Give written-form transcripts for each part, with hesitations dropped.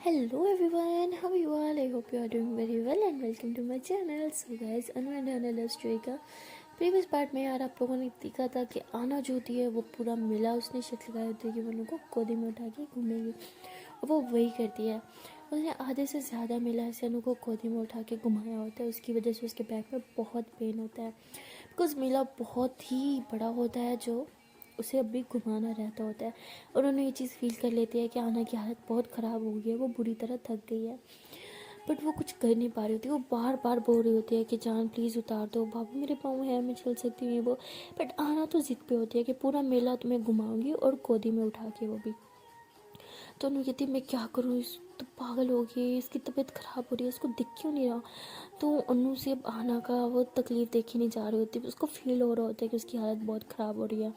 Hello everyone, how are you all? I hope you are doing very well and welcome to my channel. So guys, Anu and Anu love story का previous part में यार आप लोगों ने देखा था कि आना जो होती है वो पूरा मिला उसने शक्ल लगाई होती है कि वो अनु को गोदी में उठा के घूमेगी और वो वही करती है। उसने आधे से ज़्यादा मिला से अनु को गोदी में उठा के घुमाया होता है, उसकी वजह से उसके बैक में बहुत पेन होता है बिकॉज मिला बहुत ही बड़ा होता है जो उसे अभी घुमाना रहता होता है और उन्होंने ये चीज़ फील कर लेती है कि आना की हालत बहुत ख़राब हो गई है, वो बुरी तरह थक गई है बट वो कुछ कर नहीं पा रही होती। वो बार बार बोल रही होती है कि जान प्लीज़ उतार दो, बाबू मेरे पाँव है, मैं चल सकती हूँ ये वो। बट आना तो जिद पे होती है कि पूरा मेला तुम्हें घुमाऊंगी और गोदी में उठा के वो भी। तो उन्होंने कहती मैं क्या करूँ, इस तो पागल हो गई, इसकी तबीयत ख़राब हो रही है, इसको दिख क्यों नहीं रहा। तो अनु से अब आना का वो तकलीफ़ देखी नहीं जा रही होती, उसको फील हो रहा होता है कि उसकी हालत बहुत ख़राब हो रही है।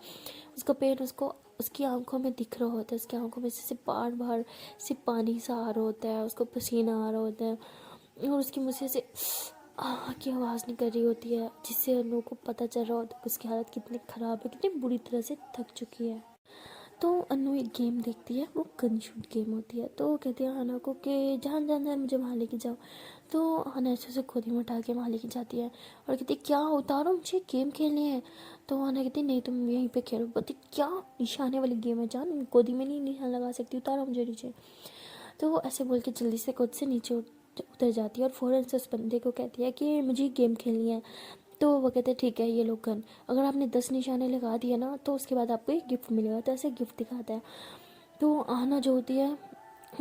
उसका पेन उसको उसकी आंखों में दिख रहा होता है, उसकी आंखों में से बार बार से पानी सा आ रहा होता है, उसको पसीना आ रहा होता है और उसकी मुझसे से की आवाज़ निकल रही होती है, जिससे अनु को पता चल रहा होता है कि उसकी हालत कितनी ख़राब है, कितनी बुरी तरह से थक चुकी है। तो अनु एक गेम देखती है, वो गन शूट गेम होती है। तो वो कहती है आना को कि जान जान जान मुझे वहाँ लेके जाओ। तो आना ऐसे से गोदी में उठा के वहाँ लेके जाती है और कहती है क्या उतारो, मुझे गेम खेलनी है। तो आना कहती है नहीं तुम यहीं पे खेलो। बोलती क्या निशाने वाली गेम है जान, गोदी में नहीं निशान लगा सकती, उतारो मुझे नीचे। तो वो ऐसे बोल के जल्दी से खुद से नीचे उतर जाती है और फ़ौरन से उस बंदे को कहती है कि मुझे गेम खेलनी है। तो वो कहते हैं ठीक है ये लो गन, अगर आपने 10 निशाने लगा दिए ना तो उसके बाद आपको एक गिफ्ट मिलेगा। तो ऐसे गिफ्ट दिखाता है। तो आना जो होती है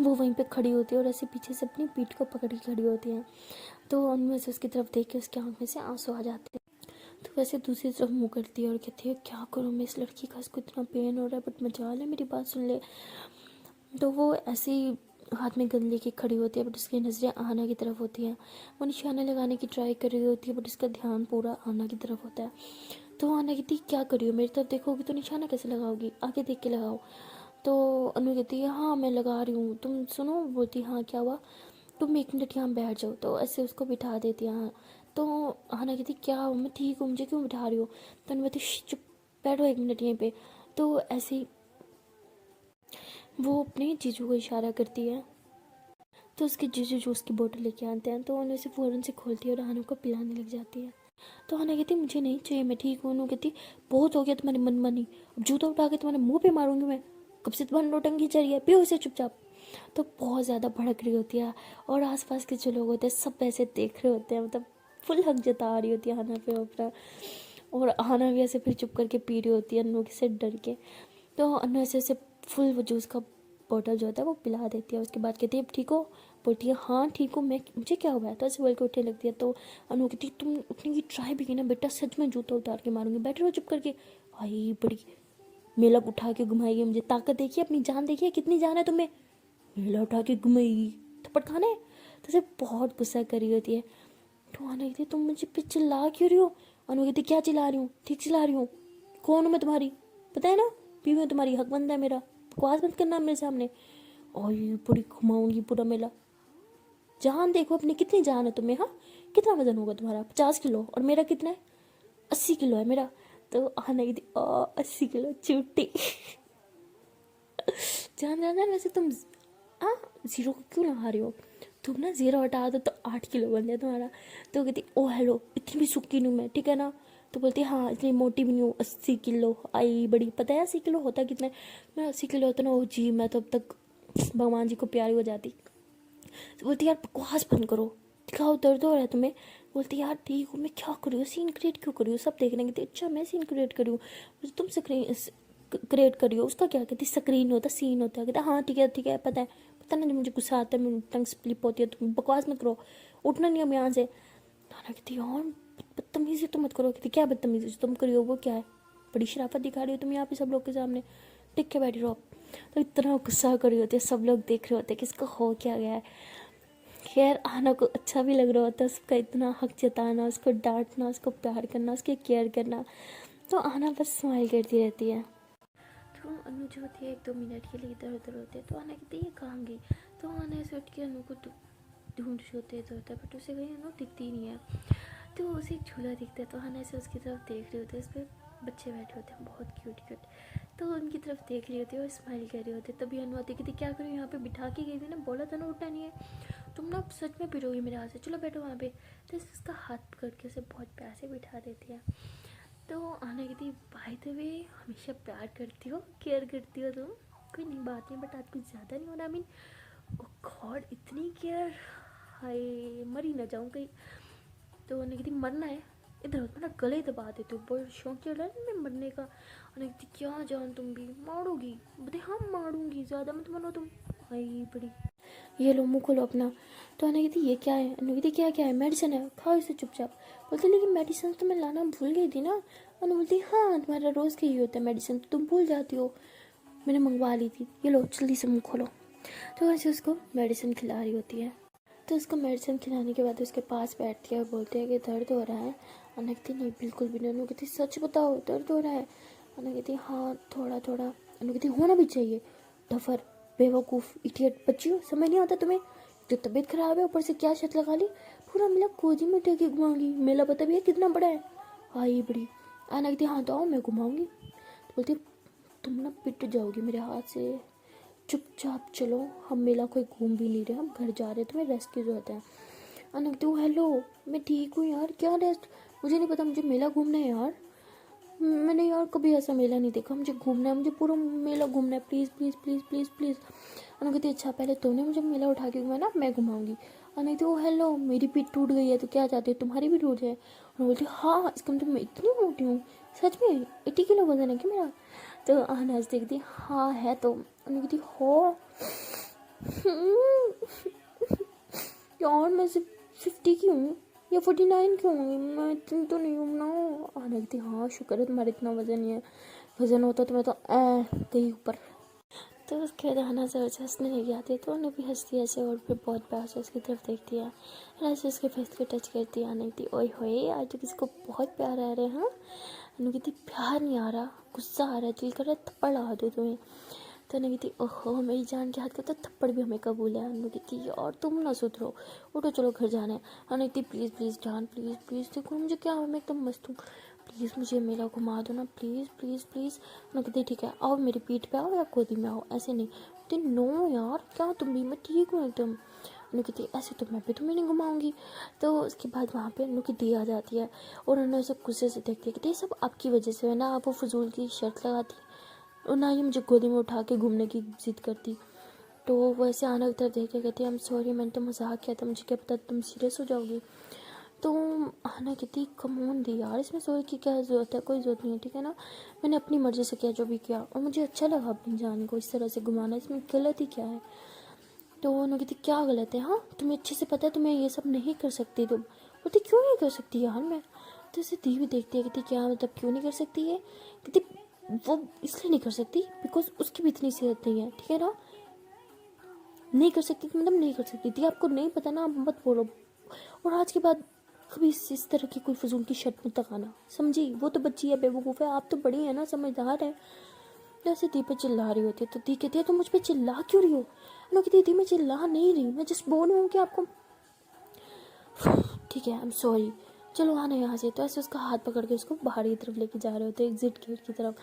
वो वहीं पे खड़ी होती है और ऐसे पीछे से अपनी पीठ को पकड़ के खड़ी होती है। तो उनमें से उसकी तरफ देख के उसकी आँख में से आंसू आ जाते हैं। तो वैसे दूसरी तरफ मुँह करती है और कहती है क्या करूँ मैं इस लड़की का, इसको इतना पेन हो रहा है बट मजाल है मेरी बात सुन ले। तो वो ऐसे ही हाथ में गन लेके खड़ी होती है बट उसकी नज़रें आना की तरफ होती हैं। वो निशाना लगाने की ट्राई कर रही होती है बट उसका ध्यान पूरा आना की तरफ होता है। तो आना कहती क्या कर रही हो, मेरी तरफ देखोगी तो निशाना कैसे लगाओगी, आगे देख के लगाओ। तो अनु कहती है हाँ मैं लगा रही हूँ, तुम सुनो। बोलती हाँ क्या हुआ, तुम 1 मिनट यहाँ बैठ जाओ। तो ऐसे उसको बिठा देती है। हाँ तो आना कहती क्या हो, मैं ठीक हूँ, मुझे क्यों बिठा रही हो। तो अनु कहती चुप बैठो 1 मिनट यहीं पे। तो ऐसे ही वो अपने जीजू को इशारा करती है। तो उसके जीजू जूस की बोतल लेके आते हैं। तो उन्हें उसे फ़ौरन से खोलती है और आनू को पिलाने लग जाती है। तो आना कहती मुझे नहीं चाहिए, मैं ठीक हूँ। अनु कहती बहुत हो गया तुम्हारी मनमानी, अब जूता उठा के तुम्हारे मुंह पे मारूंगी मैं, कब से तुम्हारी नौटंकी चल रही है, पियो इसे चुपचाप। तो बहुत ज़्यादा भड़क रही होती है और आसपास के जो लोग होते हैं सब ऐसे देख रहे होते हैं, मतलब फुल हक जता रही होती है आना पे अपना। और आना भी ऐसे फिर चुप करके पी रही होती है अनु से डर के। तो अनु ऐसे ऐसे फुल वो जूस का बॉटल जो होता है वो पिला देती है। उसके बाद कहती है अब ठीक हो। बोलती है हाँ ठीक हूँ मैं, मुझे क्या हुआ है। तो ऐसे बोल के उठने लगती है। तो अनु कहती तुम उठने की ट्राई भी की ना बेटा, सच में जूता उतार के मारूंगी, बैठे रहो चुप करके। आई बड़ी मेला उठा के घुमाएगी मुझे, ताकत देखिए अपनी, जान देखिए कितनी जान है तुम्हें, मेला उठा के घुमाएगी, थप्पड़ खाने। तो ऐसे बहुत गुस्सा करी होती है। तो आना कहती तुम मुझे पे चिल्ला क्यों रही हो। अनु कहती क्या चिल्ला रही हूँ, ठीक चिल्ला रही हूँ, कौन हूँ मैं तुम्हारी, पता है ना, बीवी हूँ तुम्हारी, हक बनता है मेरा, बकवास मत करना मेरे सामने। और पूरी घुमाऊंगी पूरा मेला, जान देखो अपनी, कितनी जान है तुम्हें, हाँ कितना वजन होगा तुम्हारा, 50 किलो, और मेरा कितना है, 80 किलो है मेरा। तो आना कहती 80 किलो चूटी। जान जान जान वैसे तुम जीरो को क्यों लगा रही हो, तुम ना जीरो हटा दो तो 8 किलो बन जाए तुम्हारा। तो कहती ओ हेलो इतनी भी सुक्की नहीं मैं, ठीक है ना। तो बोलती हाँ इतनी मोटी भी नहीं हूँ, 80 किलो। आई बड़ी, पता है 80 किलो होता कितना है, मैं 80 किलो होता ना, ओ जी मैं तो अब तक भगवान जी को प्यारी हो जाती। तो बोलती यार बकवास बंद करो, दिखाओ दर्द हो रहा है तुम्हें। बोलती यार ठीक हूँ, मैं क्या करूँ, सीन क्रिएट क्यों करूँ, सब देख रहे हैं। अच्छा मैं सीन क्रिएट करूँ, तुम स्क्रीन क्रिएट करियो, उसका क्या कहती स्क्रीन होता सीन होता है। कहता हाँ ठीक है पता ना, जो मुझे गुस्सा आता है मेरी टंग स्लिप होती है, तुम बकवास मत करो, उठना नहीं अब यहाँ से। नाना कहती और बदतमीजी तो मत करो। कहती क्या बदतमीजी तुम करियो, वो क्या है, बड़ी शराफत दिखा रही हो तुम यहाँ पे सब लोग के सामने, टिक के बैठी रहो। तो इतना गुस्सा करी होती है, सब लोग देख रहे होते हैं कि इसको हो क्या गया है। खैर आना को अच्छा भी लग रहा होता है उसका इतना हक जताना, उसको डांटना, उसको प्यार करना, उसकी केयर करना। तो आना बस स्माइल करती रहती है। तो अनु जो होती है 1-2 मिनट के लिए इधर उधर होते हैं। तो आना कहती है ये कहाँ गई। तो आना ऐसे उठ के अनु को ढूंढ रही होते इधर उधर, बट उसे कहीं अनु दिखती नहीं है। तो उसे एक झूला दिखता है। तो आना ऐसे उसकी तरफ देख रही होती है, उस पर बच्चे बैठे होते हैं बहुत क्यूट क्यूट। तो उनकी तरफ देख रही होती है और स्माइल कर रही होती है। तभी अनुमति कहती क्या करूँ, यहाँ पे बिठा के गई थी ना, बोला था ना उठना नहीं है, तुम ना सच में पिरोगी मेरे हाथ से, चलो बैठो वहाँ पे। तो उसका हाथ पकड़ के उसे बहुत प्यार से बिठा देती है। तो आना कहती बाय द वे हमेशा प्यार करती हो, केयर करती हो तुम, कोई नहीं बात नहीं, बट आज कुछ ज़्यादा नहीं होना। आई मीन गॉड इतनी केयर, हाय मर ही ना जाऊँ कहीं। तो उन्हें कहती मरना है, इधर मेरा गले दबा देते हो, बड़ा शौक चढ़ रहा है मैं मरने का। उन्हें कहती क्या जान तुम भी मारोगी, बोलते हाँ मारूंगी, ज़्यादा मत मानो तुम। आई बड़ी, ये लो मुँह खोलो अपना। तो अनु कहती ये क्या है, अनु कहती क्या क्या है, मेडिसिन है खाओ इसे चुपचाप। बोलती लेकिन मेडिसिन तो मैं लाना भूल गई थी ना। अनु बोलती हाँ तुम्हारा रोज़ का ही होता है मेडिसिन, तो तुम भूल जाती हो, मैंने मंगवा ली थी, ये लो जल्दी से मुँह खोलो। तो वैसे उसको मेडिसिन खिला रही होती है। तो उसको मेडिसिन खिलाने के बाद उसके पास बैठती है और बोलते हैं कि दर्द हो रहा है। अनु कहती नहीं बिल्कुल भी नहीं। अनु कहती सच बताओ दर्द हो रहा है। अनु कहती हाँ थोड़ा थोड़ा। अनु कहती होना भी चाहिए, डफर बेवकूफ़ इडियट बच्ची हो, समझ नहीं आता तुम्हें, जो तबीयत खराब है ऊपर से क्या शर्त लगा ली, पूरा मेला गोदी में टेके घुमाऊंगी, मेला पता भी है कितना बड़ा है। आई बड़ी। अनु कहती हाँ तो आओ मैं घुमाऊंगी। तो बोलती तुम ना पिट जाओगी मेरे हाथ से, चुपचाप चलो, हम मेला कोई घूम भी नहीं रहे, हम घर जा रहे हैं, तुम्हें रेस्ट की जरूरत है। अनु कहती हेलो मैं ठीक हूँ यार, क्या रेस्ट, मुझे नहीं पता, मुझे मेला घूमना है यार, मैंने यार कभी ऐसा मेला नहीं देखा, मुझे घूमना है, मुझे पूरा मेला घूमना है, please please please please please. Anu कहती अच्छा पहले तुमने मुझे मेला उठा के घुमाया ना, मैं घुमाऊंगी। अनु कहती हेलो मेरी पीठ टूट गई है तो क्या चाहती हो, तुम्हारी भी टूट जाए। अनु बोलती हाँ इसका मतलब मैं इतनी मोटी हूँ, सच में 80 किलो वजन है क्या मेरा। तो अनाज देखती हाँ है। तो अनु कहती हो यार मैं सिर्फ 50 की हूँ या 49 की हूँ, मैं इतनी तो नहीं हूँ ना। आने कहती हाँ शुक्र है तुम्हारा इतना वजन नहीं है, वजन होता तो मैं तो कहीं ऊपर। तो उसके बाद आना ज़रा से हंसने लग जाती है। तो उन्हें भी हंसती है ऐसे और फिर बहुत प्यार से उसकी तरफ देखती है और ऐसे उसके फेस को टच करती है। आने कहती ओए होए आज तो किसी को बहुत प्यार आ रहा है। हाँ अनु कहती प्यार नहीं आ रहा, गुस्सा आ रहा है, दिल कर रहा है थप्पड़ लगा दो तुम्हें। तो अनु कहती ओहो मेरी जान के हाथ का तो थप्पड़ भी हमें कबूल है। अनु कहती और तुम ना सुधरो, उठो चलो घर जाना है। अनु कहती प्लीज़ प्लीज़ जान प्लीज़ प्लीज़, देखो मुझे क्या मैं एकदम मस्त हूँ, प्लीज़ मुझे मेला घुमा दो ना प्लीज़ प्लीज़ प्लीज़। अनु कहती ठीक है आओ मेरी पीठ पे आओ या गोदी में आओ, ऐसे नहीं। कहती नो यार क्या तुम भी, मैं ठीक हूँ एकदम। अनु कहती ऐसे तो मैं भी तुम्हें नहीं घुमाऊंगी। तो उसके बाद वहाँ पे अनु की दी आ जाती है और अनु ऐसे गुस्से से देखती है कि ये सब आपकी वजह से है ना, आप वो फजूल की शर्त लगाती और ना ही मुझे गोदी में उठा के घूमने की जिद करती। तो वैसे आना की तरफ देख के कहती आई एम सॉरी मैंने तो मजाक किया था, मुझे क्या पता तुम सीरियस हो जाओगी। तो आना कहती कमोन दी यार इसमें सॉरी की क्या ज़रूरत है, कोई ज़रूरत नहीं है ठीक है ना, मैंने अपनी मर्ज़ी से किया जो भी किया और मुझे अच्छा लगा अपनी जान को इस तरह से घुमाना, इसमें गलत ही क्या है। तो उन्होंने कहती क्या गलत है, हाँ तुम्हें अच्छे से पता है तुम्हें ये सब नहीं कर सकती तुम। बोलती क्यों नहीं कर सकती यार मैं। तो इसे दी भी देखती है, कहती क्या मतलब क्यों नहीं कर सकती है। कहती वो इसलिए नहीं कर सकती बिकॉज उसकी भी इतनी सेहत नहीं है ठीक है ना, नहीं कर सकती मतलब नहीं कर सकती थी, आपको नहीं पता ना आप मत बोलो। और आज के बाद कभी इस तरह की कोई फजूल की शर्त मत लगाना, समझी, वो तो बच्ची है बेवकूफ़ है, आप तो बड़ी है ना समझदार है। जैसे दी पे चिल्ला रही होती है तो दी कहती है तुम मुझ पे चिल्ला क्यों रही हो। अनु कहती दी मैं चिल्ला नहीं रही, मैं जस्ट बोल रही हूँ कि आपको ठीक है आई एम सॉरी चलो आना यहाँ से। तो ऐसे उसका हाथ पकड़ के उसको बाहर की तरफ लेके जा रहे होते हैं एग्जिट गेट की तरफ।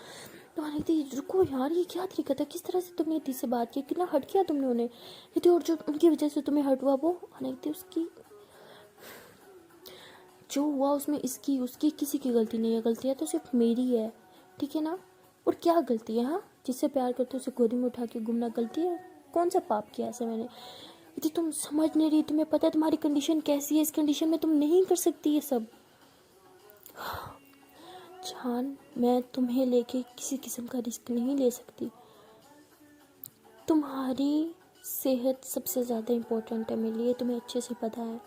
तो आने कहती रुको यार ये क्या तरीका था, किस तरह से तुमने दी से बात की, कितना हर्ट किया तुमने उन्हें। कहती और जो उनकी वजह से तुम्हें हर्ट हुआ वो। आने कहती उसकी जो हुआ उसमें इसकी उसकी किसी की गलती नहीं है, गलती है तो सिर्फ मेरी है ठीक है ना। और क्या गलती है, हाँ जिससे प्यार करते उसे गोदी में उठा के घूमना गलती है, कौन सा पाप किया ऐसे मैंने। यदि तुम समझ नहीं रही, तुम्हें पता है तुम्हारी कंडीशन कैसी है, इस कंडीशन में तुम नहीं कर सकती ये सब। जान मैं तुम्हें लेके किसी किस्म का रिस्क नहीं ले सकती, तुम्हारी सेहत सबसे ज़्यादा इम्पोर्टेंट है मेरे लिए, तुम्हें अच्छे से पता है।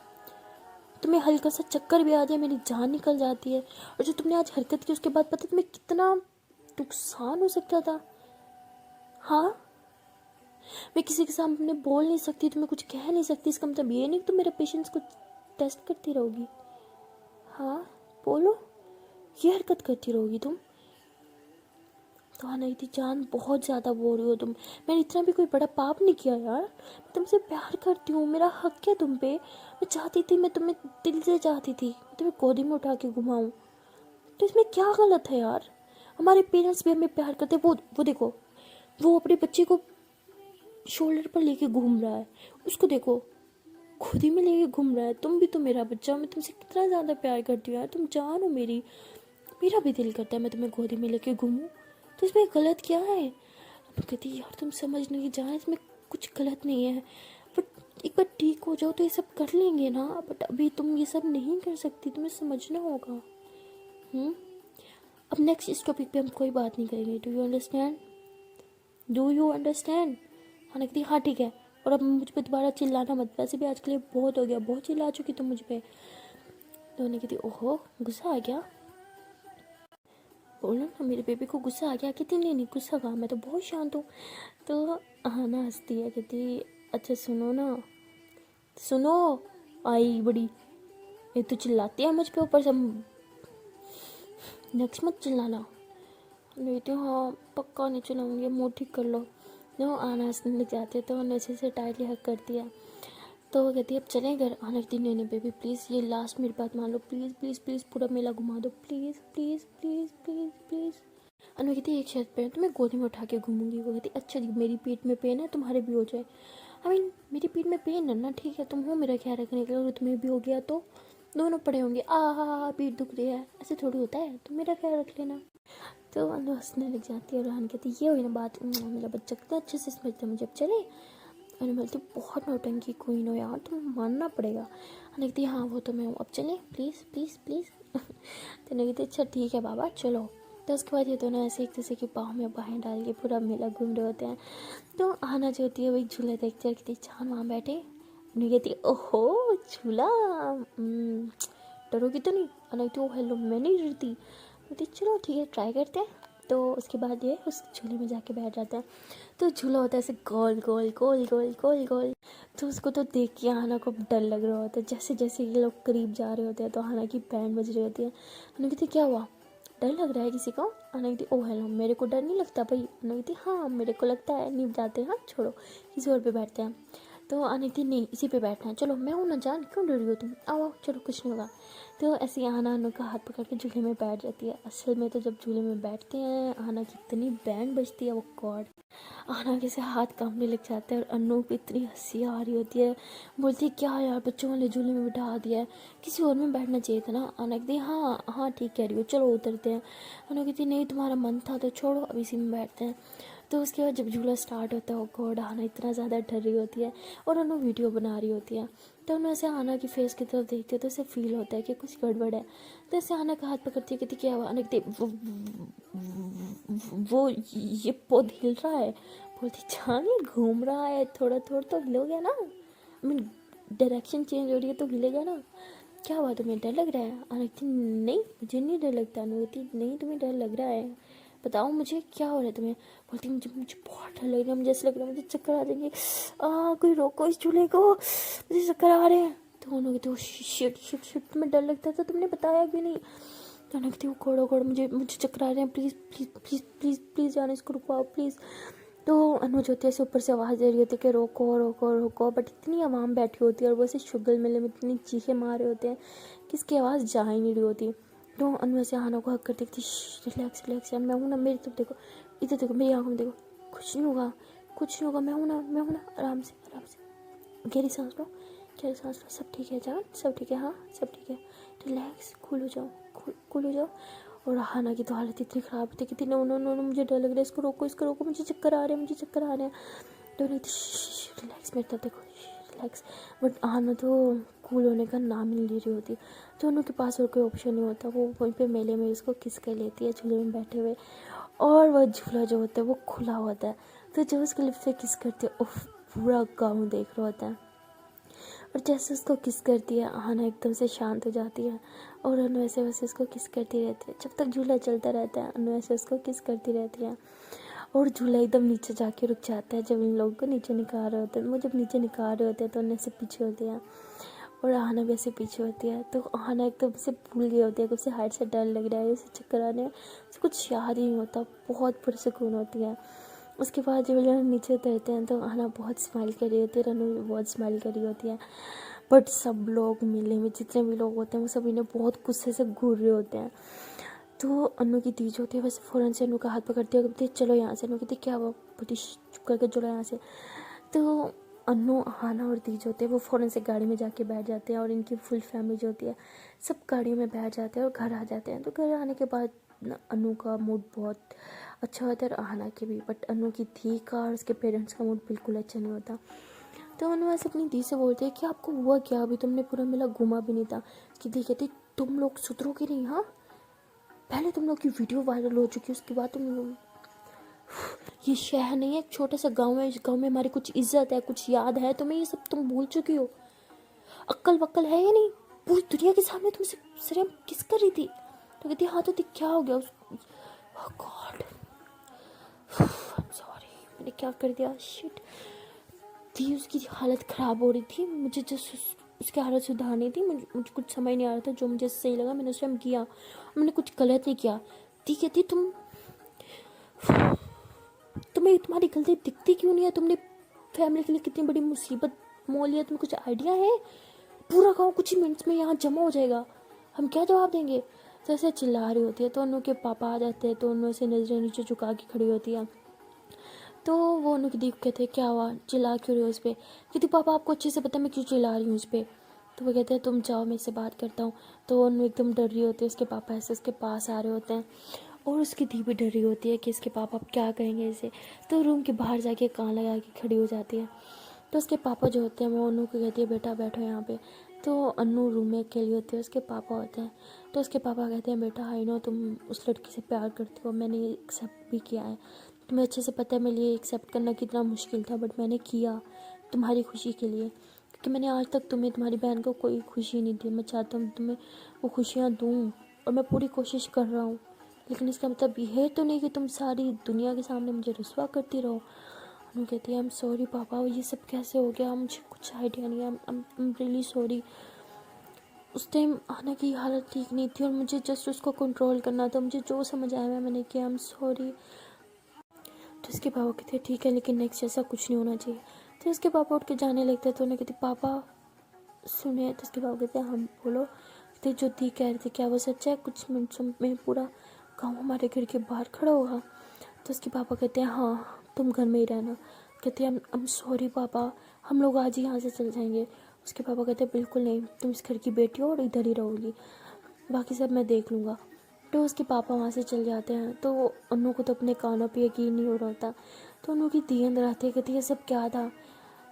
तुम्हें हल्का सा चक्कर भी आ जाए मेरी जान निकल जाती है, और जो तुमने आज हरकत की उसके बाद पता है तुम्हें कितना नुकसान हो सकता था। हाँ मैं किसी के सामने बोल नहीं सकती, तुम्हें कुछ कह नहीं सकती, इसका मतलब ये नहीं कि तुम मेरे पेशेंस को टेस्ट करती रहोगी। हाँ बोलो ये हरकत करती रहोगी तुम। तो हाँ नहीं थी जान बहुत ज़्यादा बोल रही हो तुम, मैंने इतना भी कोई बड़ा पाप नहीं किया यार, मैं तुमसे प्यार करती हूँ, मेरा हक है तुम पे, मैं चाहती थी, मैं तुम्हें दिल से चाहती थी तुम्हें गोदी में उठा के घुमाऊँ, तो इसमें क्या गलत है यार। हमारे पेरेंट्स भी हमें प्यार करते हैं। वो देखो, वो अपने बच्चे को शोल्डर पर लेके घूम रहा है, उसको देखो खुदी में लेके घूम रहा है। तुम भी तो मेरा बच्चा हो, मैं तुमसे कितना ज़्यादा प्यार करती हूँ यार, तुम जान हो मेरी। मेरा भी दिल करता है मैं तुम्हें गोदी में लेके घूमूं, तो इसमें गलत क्या है? अब कहती यार तुम समझ नहीं जा, इसमें कुछ गलत नहीं है, बट एक बार ठीक हो जाओ तो ये सब कर लेंगे ना, बट अभी तुम ये सब नहीं कर सकती, तुम्हें समझना होगा। अब नेक्स्ट इस टॉपिक पे हम कोई बात नहीं करेंगे। Do you understand? Do you understand? हाँ कहती हाँ ठीक है, और अब मुझ पर दोबारा चिल्लाना मत, वैसे भी आज के लिए बहुत हो गया, बहुत चिल्ला चुकी तुम मुझ पर। तो उन्हें कहती ओहो गुस्सा आ गया, बोलो ना मेरे बेबी को गुस्सा आ गया। कहती नहीं गुस्सा कहाँ, मैं तो बहुत शांत हूँ। तो ना हंसती है, कहती अच्छा सुनो ना, सुनो आई बड़ी, ये तो चिल्लाती है मुझ पे ऊपर से, नेक्स्ट मत चिल्लाना। नहीं तो हाँ पक्का नहीं चिल्लाऊंगी, मुँह ठीक कर लो। जो आना हंसने लग जाते तो नशे से टाइटली हक करती है। तो वो कहती है अब चलें घर। आना कहती नहीं बेबी प्लीज़, ये लास्ट मेरी बात मान लो, प्लीज़ प्लीज़ प्लीज़ पूरा मेला घुमा दो, please please please please please. Anu कहती एक शर्त पे तुम्हें गोदी में उठा के घूमूंगी। वो कहती अच्छा जी मेरी पीठ में पेन है, तुम्हारे भी हो जाए। मेरी पीठ में पेन है ना, ठीक है तुम हो मेरा ख्याल रखने के लिए, और तुम्हें भी हो गया तो दोनों पड़े होंगे, हा पीठ दुख रही है, ऐसे थोड़ी होता है, तुम मेरा ख्याल रख लेना। तो अनु हंसने लग जाती है और रहन कहती ये हुई ना बात, मेरा बच्चा कितना अच्छे से समझता है मुझे, अब चले। अनु बोलती बहुत नौटंकी क्वीन हो यार, तुम्हें मानना पड़ेगा। अनु कहती हाँ वो तो मैं हूँ, अब चले प्लीज़ प्लीज़ प्लीज़। तो अनु कहती अच्छा ठीक है बाबा चलो। तो उसके बाद ये दोनों ऐसे एक दूसरे के पाँव में बाहें डाल के पूरा मेला घूम रहे होते हैं। तो आना जो होती है वही झूला देखते कहती चांद वहाँ बैठे। अनु कहती ओहो झूला, डरोगी तो नहीं? अनु कहती ओ हेलो मैं नहीं डरती। कहती चलो ठीक है ट्राई करते हैं। तो उसके बाद ये उस झूले में जाके बैठ जाता है। तो झूला होता है ऐसे गोल गोल गोल गोल गोल गोल। तो उसको तो देख के आना को डर लग रहा होता है। जैसे जैसे ये लोग करीब जा रहे होते हैं तो आना की बैंड बज रही होती है। अनु कहती क्या हुआ, डर लग रहा है किसी को? अनु कहती ओ हेलो मेरे को डर नहीं लगता भाई। अनु कहती हाँ मेरे को लगता है, नीचे जाते हैं, हाँ छोड़ो किसी और पे बैठते हैं। तो अनु कहती नहीं इसी पे बैठना है, चलो मैं हूँ ना जान, क्यों डर रही हो तुम, आओ चलो कुछ नहीं होगा। तो ऐसे ही आना अनु का हाथ पकड़ के झूले में बैठ जाती है। असल में तो जब झूले में बैठते हैं आना की इतनी बैंड बजती है, वो गॉड। आना के से हाथ कांपने लग जाता है और अनु को इतनी हंसी आ रही होती है। बोलती है क्या यार बच्चों वाले झूले में बिठा दिया है, किसी और में बैठना चाहिए था ना। आना कहती हाँ हाँ ठीक कह रही हो, चलो उतरते हैं। अनु कहती नहीं तुम्हारा मन था तो छोड़ो अब इसी में बैठते हैं। तो उसके बाद जब झूला स्टार्ट होता है, वो गॉड आना इतना ज़्यादा डर रही होती है और अनु वीडियो बना रही होती है। तो उन्हें ऐसे आना की फेस की तरफ देखती है तो उसे फील होता है कि कुछ गड़बड़ है। तो ऐसे आना का हाथ पकड़ती है, कहती क्या हुआ? आना कहती वो ये पौध हिल रहा है। बोलती जान ये घूम रहा है, थोड़ा थोड़ा तो हिलोगे ना, आई मीन डायरेक्शन चेंज हो रही है तो हिलेगा ना। क्या हुआ तुम्हें डर लग रहा है? आना कहती नहीं मुझे नहीं डर लगता। अनु कहती नहीं तुम्हें डर लग रहा है, बताओ मुझे क्या हो रहा है तुम्हें? बोलती मुझे मुझे बहुत डर लग रहा है, मुझे ऐसा लग रहा है मुझे चक्कर आ जाएंगे, कोई रोको इस झूले को, मुझे चक्कर आ रहे हैं। तो उन्होंने कहते शिट शिट शिट तुम्हें डर लगता था तुमने बताया भी नहीं। तो उन्होंने कहती कोड़ो कोड़ो मुझे मुझे चक्कर आ रहे हैं, please please please please please जाने इसको रुकवाओ प्लीज़। तो अनुज होती है ऐसे ऊपर से आवाज़ दे रही होती है कि रोको रोको रोको, बट इतनी आवाम बैठी होती है और वो ऐसे शुगल मेले में इतनी चीखें मार रहे होते हैं कि इसकी आवाज़ जा ही नहीं रही होती। तो अनु ऐसे आना को हक कर देखती रिलैक्स रिलैक्स यार, मैं हूँ ना, मेरी तरफ देखो, इधर देखो, मेरी आंखों में देखो, कुछ नहीं होगा कुछ नहीं होगा, मैं हूँ ना, आराम से गहरी सांस लो, गहरी सांस लो, सब ठीक है जान, सब ठीक है, हाँ सब ठीक है, रिलैक्स कूल हो जाओ, कूल हो जाओ। और हाना की तो हालत इतनी ख़राब थी कि नो नो नो नो मुझे डर लग रहा है, इसको रोको मुझे चक्कर आ रहे हैं। तो नहीं रिलैक्स मेरे तरफ देखो रिलैक्स। बट हाना तो कूल होने का नाम ही नहीं ले रही होती। तो उनके पास और कोई ऑप्शन नहीं होता, वो वहीं पे मेले में इसको किस कर लेती है झूले में बैठे हुए। और वह झूला जो होता है वो खुला होता है, तो जब उसके लिप्स पे किस करती है उफ पूरा गाँव देख रहा होता है। और जैसे उसको किस करती है हाना एकदम से शांत हो जाती है और अनु ऐसे वैसे उसको किस करती रहती है। जब तक झूला चलता रहता है अनु ऐसे उसको किस करती रहती है और झूला एकदम नीचे जाके रुक जाता है जब इन लोगों को नीचे निकाल रहे होते हैं। वो जब नीचे निकाल रहे होते हैं तो उन्हें ऐसे पीछे होती है और हाना भी ऐसे पीछे होती है। तो हाना एकदम से भूल गई होती है कि उसे हाइट से डर लग रहा है, उसे चक्कर आने में, उसे कुछ याद ही नहीं होता, बहुत पुरसकून होती है। उसके बाद जब लोग नीचे उतरते हैं तो हाना बहुत स्माइल कर रही होती है, रनु भी बहुत स्माइल कर रही होती है। बट सब लोग मेले में जितने भी लोग होते हैं वो सब इन्हें बहुत गुस्से से घूर रहे होते हैं। तो अनु की तीज होती है, वैसे फ़ौरन से अनु का हाथ पकड़ती है, कहती है चलो यहाँ से। अनु कहती है क्या हुआ बेटी, चुप करके चलो यहाँ से। तो अनु, हाना और तीज होते हैं, वो फ़ौरन से गाड़ी में जाके बैठ जाते हैं और इनकी फुल फैमिली जो होती है सब गाड़ियों में बैठ जाते हैं और घर आ जाते हैं। तो घर आने के बाद अनु का मूड बहुत अच्छा होता है और हाना के भी, बट अनु की धी का और उसके पेरेंट्स का मूड बिल्कुल अच्छा नहीं होता। तो अनु ऐसे अपनी दी से बोलते हैं कि आपको हुआ क्या, अभी तुमने पूरा मेला घूमा भी नहीं था। कि दी कहती तुम लोग सुधरोगे नहीं, हाँ पहले तुम लोग की वीडियो वायरल हो चुकी है, उसके बाद तुम लोग, ये शहर नहीं है, एक छोटा सा गांव है, इस गांव में हमारी कुछ इज्जत है, कुछ याद है तुम्हें, ये सब तुम भूल चुकी हो, अक्ल वक्ल है या नहीं, पूरी दुनिया के सामने तुमसे शर्म किस कर रही थी। तो कहती हाँ तो क्या हो गया, गॉड सॉरी मैंने क्या कर दिया, शिट। थी उसकी हालत ख़राब हो रही थी, मुझे जस्ट उसकी हालत सुधारनी थी, मुझे कुछ समझ नहीं आ रहा था, जो मुझे सही लगा मैंने उस टाइम किया, मैंने कुछ गलत नहीं किया। थी कहती तुम्हें तुम्हारी गलती दिखती क्यों नहीं है, तुमने फैमिली के लिए कितनी बड़ी मुसीबत मोल लिया, तुम्हें कुछ आइडिया है, पूरा गाँव कुछ ही मिनट्स में यहाँ जमा हो जाएगा, हम क्या जवाब देंगे। तो ऐसे चिल्ला रही होती है, तो उनके पापा आ जाते हैं, तो उन्होंने से नजरें नीचे झुका के खड़ी होती है। तो वो उनकी दी कहते हैं क्या हुआ, चिल्ला क्यों रही हो उस पर। कहती पापा आपको अच्छे से पता है मैं क्यों चिल्ला रही हूँ उस पर। तो वो कहते हैं तुम जाओ मैं इससे बात करता हूँ। तो उन एकदम डर रही होती है, उसके पापा ऐसे उसके पास आ रहे होते हैं और उसकी दी भी डर रही होती है कि इसके पापा अब क्या कहेंगे इसे। तो रूम के बाहर जाके कान लगा के खड़ी हो जाती है। तो उसके पापा जो होते हैं वो अनु को कहती है बेटा बैठो यहाँ पे। तो अनु रूम में अकेली होती है, उसके पापा होते हैं। तो उसके पापा कहते हैं बेटा आई नो तुम उस लड़की से प्यार करती हो, मैंने एक्सेप्ट भी किया है, तुम्हें अच्छे से पता है मेरे लिए एक्सेप्ट करना कितना मुश्किल था, बट मैंने किया तुम्हारी खुशी के लिए, क्योंकि मैंने आज तक तुम्हें तुम्हारी बहन को कोई खुशी नहीं दी, मैं चाहता हूँ तुम्हें वो खुशियाँ दूँ और मैं पूरी कोशिश कर रहा हूँ, लेकिन इसका मतलब ये तो नहीं कि तुम सारी दुनिया के सामने मुझे रुस्वा करती रहो। अनु कहती है आई एम सॉरी पापा, ये सब कैसे हो गया, मुझे कुछ आइडिया नहीं है, आई एम रियली सॉरी। उस टाइम आना की हालत ठीक नहीं थी और मुझे जस्ट उसको कंट्रोल करना था, मुझे जो समझ आया मैंने किया, आई एम सॉरी। तो उसके पापा कहते ठीक है लेकिन नेक्स्ट ऐसा कुछ नहीं होना चाहिए। तो उसके पापा उठ के जाने लगते तो उन्हें कहते पापा सुने। तो उसके पापा कहते हम बोलो। कहते जो दी कह रही थी क्या वो सच है, कुछ मिनटों में पूरा गाँव हमारे घर के बाहर खड़ा होगा। तो उसके पापा कहते हैं हाँ तुम घर में ही रहना। कहते हैं आई एम सॉरी पापा, हम लोग आज ही यहाँ से चल जाएंगे। उसके पापा कहते हैं बिल्कुल नहीं, तुम इस घर की बेटी हो और इधर ही रहोगी, बाकी सब मैं देख लूँगा। तो उसके पापा वहाँ से चल जाते हैं। तो अनु को तो अपने कानों पे यकीन नहीं हो रहा होता। तो अनु की दी अंदर आती है, कहती है सब क्या था,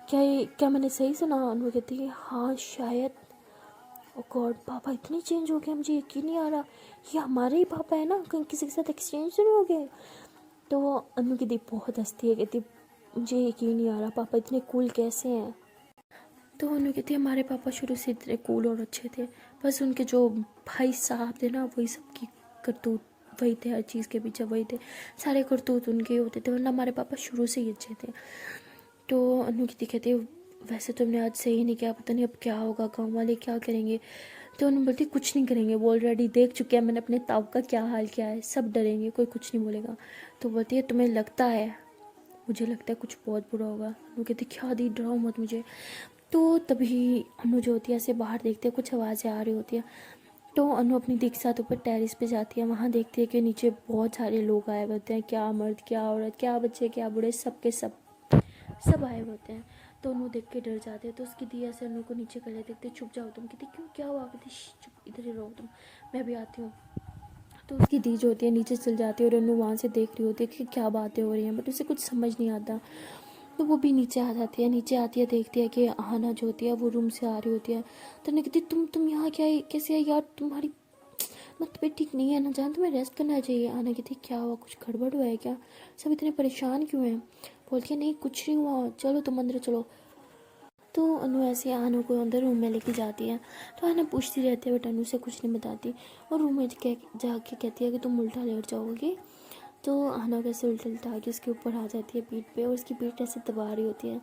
क्या मैंने सही सुना। अनु कहती है हाँ शायद। ओ गॉड पापा इतनी चेंज हो गया, मुझे यकीन नहीं आ रहा, ये हमारे ही पापा है ना, कहीं किसी के साथ एक्सचेंज तो नहीं हो गए। तो अनु की दी बहुत हंसती है, कहती मुझे यकीन नहीं आ रहा पापा इतने कूल कैसे हैं। तो अनु कहती है हमारे पापा शुरू से इतने कूल और अच्छे थे, बस उनके जो भाई साहब थे ना वही सबकी करतूत, वही थे हर चीज़ के पीछे, वही थे सारे करतूत उनके होते थे, वरना हमारे पापा शुरू से ही अच्छे थे। तो अनु कहती कहती है वैसे तुमने आज सही नहीं किया, पता नहीं अब क्या होगा, गाँव वाले क्या करेंगे। तो अनु बोलती कुछ नहीं करेंगे, वो ऑलरेडी देख चुके हैं मैंने अपने ताऊ का क्या हाल किया है, सब डरेंगे कोई कुछ नहीं बोलेगा। तो बोलती है तुम्हें लगता है, मुझे लगता है कुछ बहुत बुरा होगा। अनु कहती क्या दी डराओ मत मुझे। तो तभी अनु जो होती है ऐसे बाहर देखते हैं, कुछ आवाज़ें आ रही होती है। तो अनु अपनी दी के साथ ऊपर टेरिस पे जाती है, वहाँ देखती है कि नीचे बहुत सारे लोग आए हुए होते हैं, क्या मर्द क्या औरत क्या बच्चे क्या बूढ़े, सब के सब आए हुए होते हैं। तो अनु देख के डर जाते हैं। तो उसकी दी ऐसे अनु को नीचे कर लेते, देखते चुप जाओ तुम। कहती क्यों क्या हुआ, कहती चुप इधर ही रहो तुम, मैं भी आती हूँ। तो उसकी दी जो होती है नीचे चल जाती है और अनु वहाँ से देख रही होती है कि क्या बातें हो रही हैं, बट उसे कुछ समझ नहीं आता। तो वो भी नीचे आ जाती है, नीचे आती है, देखती है कि आना जो होती है वो रूम से आ रही होती है। तो उन्हें कहती तुम यहाँ क्या है, कैसे है यार, तुम्हारी तबीयत ठीक नहीं है ना जान, तुम्हें रेस्ट करना चाहिए। आना कहती क्या हुआ, कुछ गड़बड़ हुआ है क्या, सब इतने परेशान क्यों हैं। बोलती है नहीं कुछ नहीं हुआ, चलो तुम अंदर चलो। तो अनु ऐसे आनू को अंदर रूम में लेके जाती है। तो आना पूछती रहती है बट अनु से कुछ नहीं बताती, और रूम में जाके कहती है कि तुम उल्टा लेट जाओगी। तो आना कैसे उल्टा उल्टा के उसके ऊपर आ जाती है पीठ पे, और उसकी पीठ ऐसे दबा रही होती है।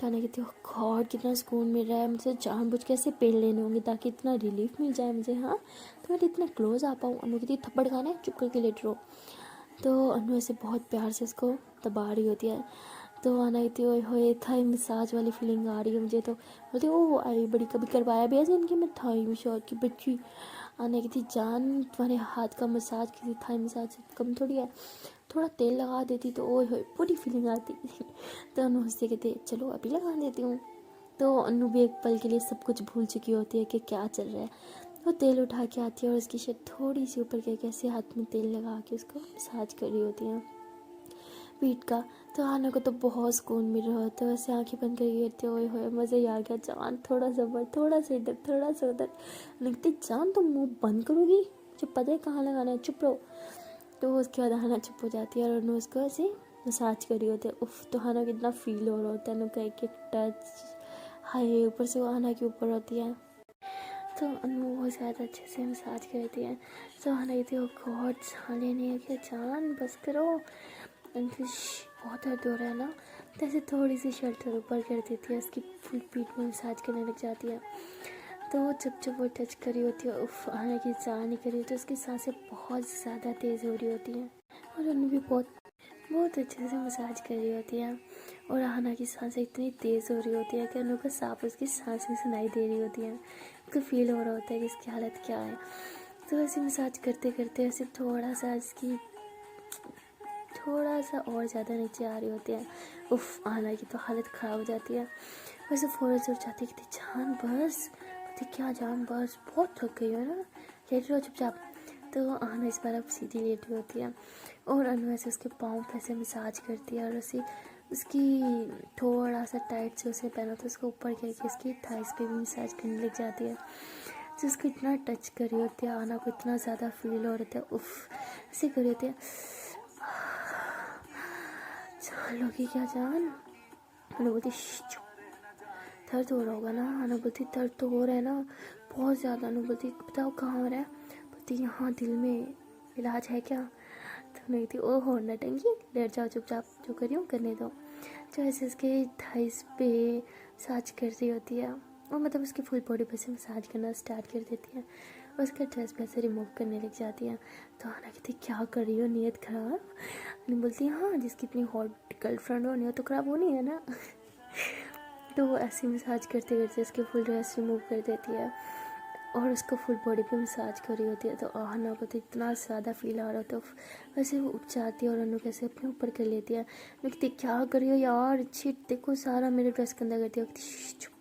तो आना कहती है गॉड कितना सुकून मिल रहा है, मुझे जानबूझ के ऐसे पेड़ लेने होंगे ताकि इतना रिलीफ मिल जाए मुझे, हाँ तो मैं इतना क्लोज आ पाऊँ। अनु कहती थप्पड़ खाने चुप करके लेट रहो। तो अनु ऐसे बहुत प्यार से उसको दबा रही होती है। तो आना कहती ओए होए थाई मसाज वाली फीलिंग आ रही है मुझे। तो बोलती ओ आई बड़ी कभी करवाया भी ऐसे इनकी, मैं थाई मसाज की बच्ची। आने की थी, जान तुम्हारे हाथ का मसाज, किसी थाई मसाज से कम थोड़ी है, थोड़ा तेल लगा देती तो ओए होए पूरी फीलिंग आती। तो अनु हंसते कहते चलो अभी लगा देती हूँ। तो अनु भी एक पल के लिए सब कुछ भूल चुकी होती है कि क्या चल रहा है। वो तेल उठा के आती है और उसकी शर्ट थोड़ी सी ऊपर करके ऐसे हाथ में तेल लगा के उसको मसाज कर रही होती है पीठ का। तो आना को तो बहुत सुकून मिल रहा होता है, वैसे आंखें बंद करके कहते ओए होए मज़ा ही आ गया जान, थोड़ा सा बढ़, थोड़ा सा इधर, थोड़ा सा उधर। लगती जान तुम मुँह बंद करोगी, जो पता है कहाँ लगाना है, चुप रहो। तो उसके बाद हाना चुप हो जाती है और अनु उसको ऐसे मसाज कर रही होती है। उफ, तो हाना को इतना फील हो रहा होता है, अनु का एक एक टच, हाय ऊपर से वो हाना के ऊपर होती है। तो अनु बहुत ज़्यादा अच्छे से मसाज करती है। तो हाना कहती है ओ गॉड जान लेने है क्या, जान बस करो, बहुत दर्द हो रहा है ना। तो ऐसे थोड़ी सी शर्ट और ऊपर कर देती है, उसकी फुल पीठ में मसाज करने लग जाती है। तो जब जब वो टच करी होती है, उफ आने की जान नहीं करी, तो उसकी सांसें बहुत ज़्यादा तेज़ हो रही होती हैं और अनु भी बहुत बहुत अच्छे से मसाज कर रही होती है। और आहना की सांसें इतनी तेज़ हो रही होती है कि अनु को साफ उसकी सांसें सुनाई दे रही होती हैं। उसको फील हो रहा होता है कि इसकी हालत क्या है। तो ऐसे मसाज करते करते ऐसे थोड़ा सा इसकी थोड़ा सा और ज़्यादा नीचे आ रही होती है। उफ आहना की तो हालत ख़राब हो जाती है। वैसे फ़ौरन से उठ जाती है कि जान बस, पता क्या जान बस, बहुत थक गई हो ना, लेट रहो चुपचाप। तो आहना इस बार अब सीधी लेटी होती है और अनु ऐसे उसके पाँव पे ऐसे मसाज करती है और उसे उसकी थोड़ा सा टाइट से उसे पहना तो उसको ऊपर करके उसकी थाइस पे भी मसाज करने लग जाती है। तो उसको इतना टच कर रही होती है, आहना को इतना ज़्यादा फील हो रहा था, उफ ऐसे कर रही होती है। जान लोगी क्या जान, अनु बोलती चुप, दर्द हो रहा होगा ना। अनु बोलती दर्द तो हो रहा है ना बहुत ज़्यादा। अनु बोलती बताओ कहाँ हो रहा है, बोलती यहाँ दिल में, इलाज है क्या। तो नहीं थी ओहो नटंगी, लेट जाओ चुपचाप, जो करी हूँ करने दो। जो ऐसे उसके थाइस पे मसाज कर रही होती है और मतलब उसकी फुल बॉडी पे से मसाज करना स्टार्ट कर देती है और उसका ड्रेस पे से रिमूव करने लग जाती है। तो आना कहती क्या कर रही हो, नीयत ख़राब। नहीं बोलती हाँ जिसकी इतनी हॉट गर्लफ्रेंड हो नीयत तो ख़राब होनी है ना। तो वो ऐसे मसाज करते करते उसके फुल ड्रेस रिमूव कर देती है और उसको फुल बॉडी पे मसाज कर रही होती है। तो आहना को तो इतना ज़्यादा फील आ रहा होता है। वैसे वो उठ जाती है और अनु कैसे अपने ऊपर कर लेती है। मैं कहती क्या कर रही हो यार, छिट देखो सारा मेरे ड्रेस के अंदर करती है, चुप।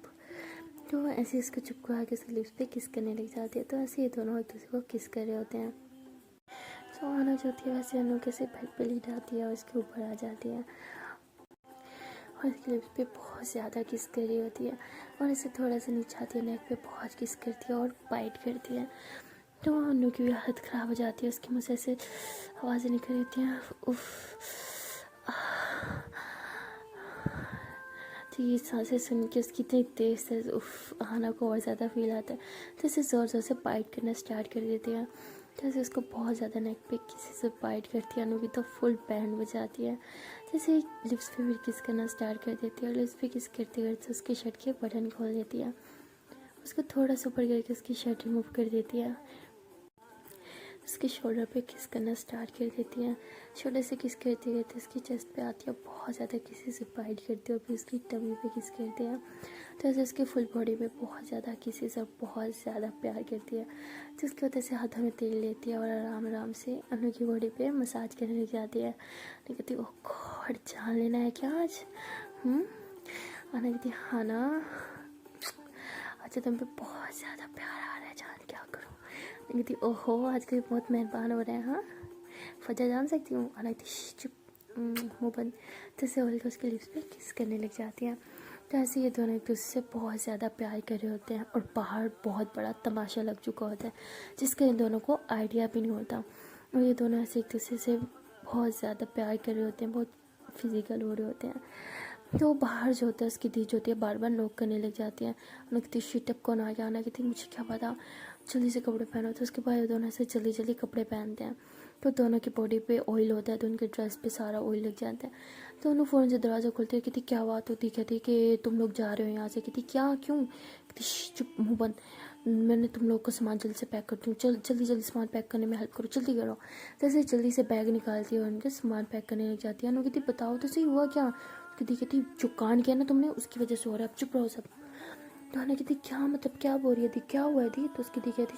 तो वो ऐसे इसको चुपका के उसके लिप्स पे किस करने लग जाती है। तो ऐसे ये दोनों एक दूसरे को किस कर रहे होते हैं। तो आहना जो होती है वैसे अनु कैसे बेड पे लेट आती है और उसके ऊपर आ जाती है और इसके लिप्स पे बहुत ज़्यादा किस कर रही होती है और इसे थोड़ा सा नीचे आती है, नेक पे बहुत किस करती है और बाइट करती है। तो अनु की भी हालत ख़राब हो जाती है, उसकी मुँह से ऐसे आवाज़ें निकल रही होती हैं, उफ। तो ये सांसें सुन के उसकी इतनी तेज़ से उफ आहना को और ज़्यादा फील आता है। तो इसे ज़ोर ज़ोर से बाइट करना स्टार्ट कर देती है। जैसे उसको बहुत ज़्यादा नेक पे किसी से बाइट करती है, अनु की तो फुल बैंड बजाती है। जैसे लिप्स पे भी किस करना स्टार्ट कर देती है और लिप्स पे किस करते करते उसकी शर्ट के बटन खोल देती है, उसको थोड़ा सा ऊपर करके उसकी शर्ट रिमूव कर देती है, उसके शोल्डर पे किस करना स्टार्ट कर देती है। शोल्डर से किस करते करते उसकी चेस्ट पे आती है, बहुत ज़्यादा किसी से बाइट करती है और फिर उसकी टमी पे किस करती है। तो ऐसे उसकी फुल बॉडी पे बहुत ज़्यादा किसी से बहुत ज़्यादा प्यार करती है। तो उसके बाद ऐसे हाथों में तेल लेती है और आराम आराम से अनु की बॉडी पे मसाज करने लग जाती है। तो कहती है ओह गॉड जान लेना है क्या आज। अनु कहती हाँ ना, अच्छा तुम पे बहुत ज़्यादा प्यार आ रहा है जान, क्या करूँ। कहती ओहो आज कभी बहुत मेहरबान हो रहे हैं, हाँ वजह जान सकती हूँ। अना कहती चुप, मुँह बंद। तो ऐसे बोल के उसके लिप्स पे किस करने लग जाती हैं। तो ऐसे ये दोनों एक दूसरे से बहुत ज़्यादा प्यार कर रहे होते हैं और बाहर बहुत बड़ा तमाशा लग चुका होता है जिसका इन दोनों को आइडिया भी नहीं होता। और ये दोनों ऐसे एक दूसरे से बहुत ज़्यादा प्यार कर रहे होते हैं, बहुत फिजिकल हो रहे होते हैं। तो बाहर जो होता है उसकी दी जो होती है बार बार नोक करने लग जाती है। उन्हें कहती शीटअप कौन आ गया, आना कहती मुझे क्या पता, जल्दी से कपड़े पहनो। तो उसके बाद दोनों से जल्दी जल्दी कपड़े पहनते हैं। तो दोनों की बॉडी पे ऑयल होता है तो उनके ड्रेस पे सारा ऑयल लग जाता है। तो उन्होंने फ़ौरन से दरवाज़ा खोलते हैं, कहती क्या बात होती, कहती कि तुम लोग जा रहे हो यहाँ से। कहती क्या क्यों, कहती चुप मुँह बंद, मैंने तुम लोग को सामान जल्दी से पैक करती हूँ, चल जल्दी जल्दी सामान पैक करने में हेल्प करो, जल्दी करो। जैसे जल्दी से बैग निकालती है और उनके सामान पैक करने लग जाती है। उन्होंने कहती बताओ तो सही हुआ क्या। कहती जो कांड किया ना तुमने उसकी वजह से हो रहा है, अब चुप रहो सब। तो कहती क्या मतलब क्या बोल रही है दी, क्या हुआ है दी। तो उसकी दी कहती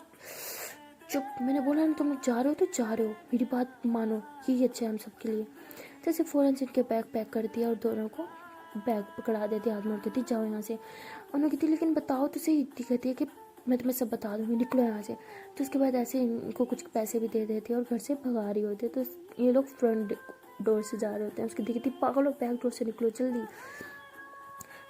चुप, मैंने बोला ना तुम लोग जा रहे हो तो जा रहे हो, मेरी बात मानो, यही अच्छा है हम सब के लिए। जैसे फ़ौरन से इनके बैग पैक कर दिया और दोनों को बैग पकड़ा देती, हाथ मोड़ के थी जाओ यहाँ से। उन्होंने कहती लेकिन बताओ तो सही, इतनी कहती है कि मैं तुम्हें सब बता दूँगी, निकलो यहाँ से। तो उसके बाद ऐसे इनको कुछ पैसे भी दे देती है और घर से भगा रही होती है। तो ये लोग फ्रंट डोर से जा रहे होते हैं, उसकी दिखती पागल हो, बैक डोर से निकलो जल्दी।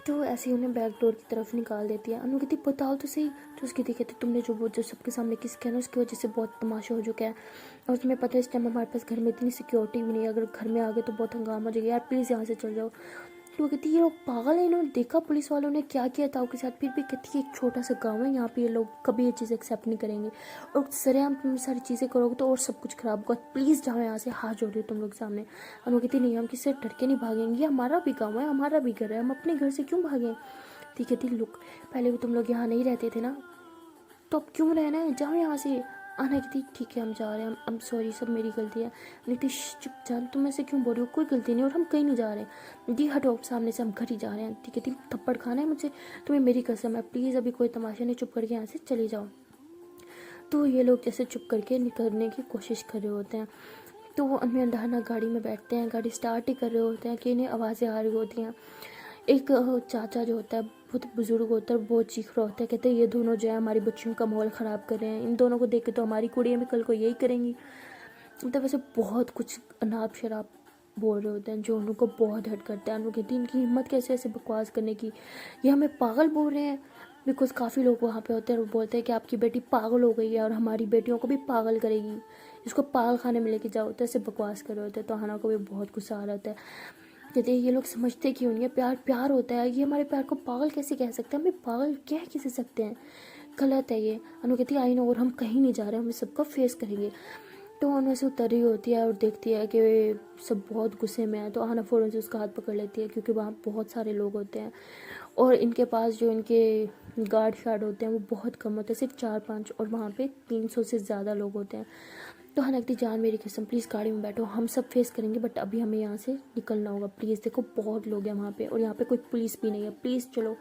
तो ऐसे ही उन्हें बैक डोर की तरफ निकाल देती है। अनु कहती बताओ तो सही। तो उसकी दी कहती तुमने जो सबके सामने किस किया ना, उसकी वजह से बहुत तमाशा हो चुका है, और तुम्हें पता है इस टाइम हमारे पास घर में इतनी सिक्योरिटी भी नहीं है, अगर घर में आ गए तो बहुत हंगामा हो जाएगा, यार प्लीज़ यहाँ से चल जाओ। तो वो कहती है ये लोग पागल है, इन्होंने देखा पुलिस वालों ने क्या किया था उसके साथ, फिर भी कहती है एक छोटा सा गाँव है, यहाँ पे ये लोग कभी ये चीज़ एक्सेप्ट नहीं करेंगे, और सरेआम तुम सारी चीज़ें करोगे तो और सब कुछ खराब होगा, प्लीज़ जाओ यहाँ से, हाथ जोड़ रही हो तुम लोग सामने। और वो कहती नहीं हम किसी से डर के नहीं भागेंगे, हमारा भी गाँव है, हमारा भी घर है, हम अपने घर से क्यों भागें। ठीक है थी लुक, पहले भी तुम लोग यहाँ नहीं रहते थे ना, तो अब क्यों रहना है, जाओ यहाँ से। आना कहती ठीक है हम जा रहे हैं, हम सॉरी सब मेरी गलती है। नहीं चुप जान, तुम ऐसे क्यों बोल रही हो, कोई गलती नहीं और हम कहीं नहीं जा रहे, दी हटो सामने से, हम घर ही जा रहे हैं। ठीक है थप्पड़ खाना है मुझे, तुम्हें मेरी कसम है, प्लीज़ अभी कोई तमाशा नहीं, चुप करके यहाँ से चले जाओ। तो ये लोग जैसे चुप करके निकलने की कोशिश कर रहे होते हैं, तो वो अनवी अंधाना गाड़ी में बैठते हैं, गाड़ी स्टार्ट ही कर रहे होते हैं कि इन्हें आवाज़ें आ रही होती हैं। एक चाचा जो होता है बहुत बुजुर्ग होता है, बहुत चीख रहा होता है, कहते हैं ये दोनों जो है हमारी बच्चियों का माहौल ख़राब कर रहे हैं, इन दोनों को देख के तो हमारी कुड़ियाँ भी कल को यही करेंगी। मतलब वैसे बहुत कुछ अनाप शराब बोल रहे होते हैं जो उनको बहुत हर्ट करता है। उनको कहती है इनकी हिम्मत कैसे ऐसे बकवास करने की, ये हमें पागल बोल रहे हैं। बिकॉज काफ़ी लोग वहाँ पे होते हैं और बोलते हैं कि आपकी बेटी पागल हो गई है और हमारी बेटियों को भी पागल करेगी, इसको पागल खाने में लेके जाओ, तो ऐसे बकवास कर रहे होते हैं। तो हना को भी बहुत गुस्सा आ रहा होता है, कहते हैं ये लोग समझते क्यों नहीं है, प्यार प्यार होता है, ये हमारे प्यार को पागल कैसे कह सकते हैं, हमें पागल कह कैसे सकते हैं, गलत है ये। अनु कहती है आई नो, और हम कहीं नहीं जा रहे, हम सबको फेस करेंगे। तो अनु ऐसे उतर रही होती है और देखती है कि सब बहुत गुस्से में है, तो आना फ़ौरन से उसका हाथ पकड़ लेती है, क्योंकि वहाँ बहुत सारे लोग होते हैं और इनके पास जो इनके गार्ड शार्ड होते हैं वो बहुत कम होते हैं, सिर्फ 4-5, और वहाँ पे 300 से ज़्यादा लोग होते हैं। तो हाँ लगती जान मेरी कसम प्लीज़ गाड़ी में बैठो, हम सब फेस करेंगे, बट अभी हमें यहाँ से निकलना होगा प्लीज़, देखो बहुत लोग हैं वहाँ पे और यहाँ पे कोई पुलिस भी नहीं है, प्लीज़ चलो।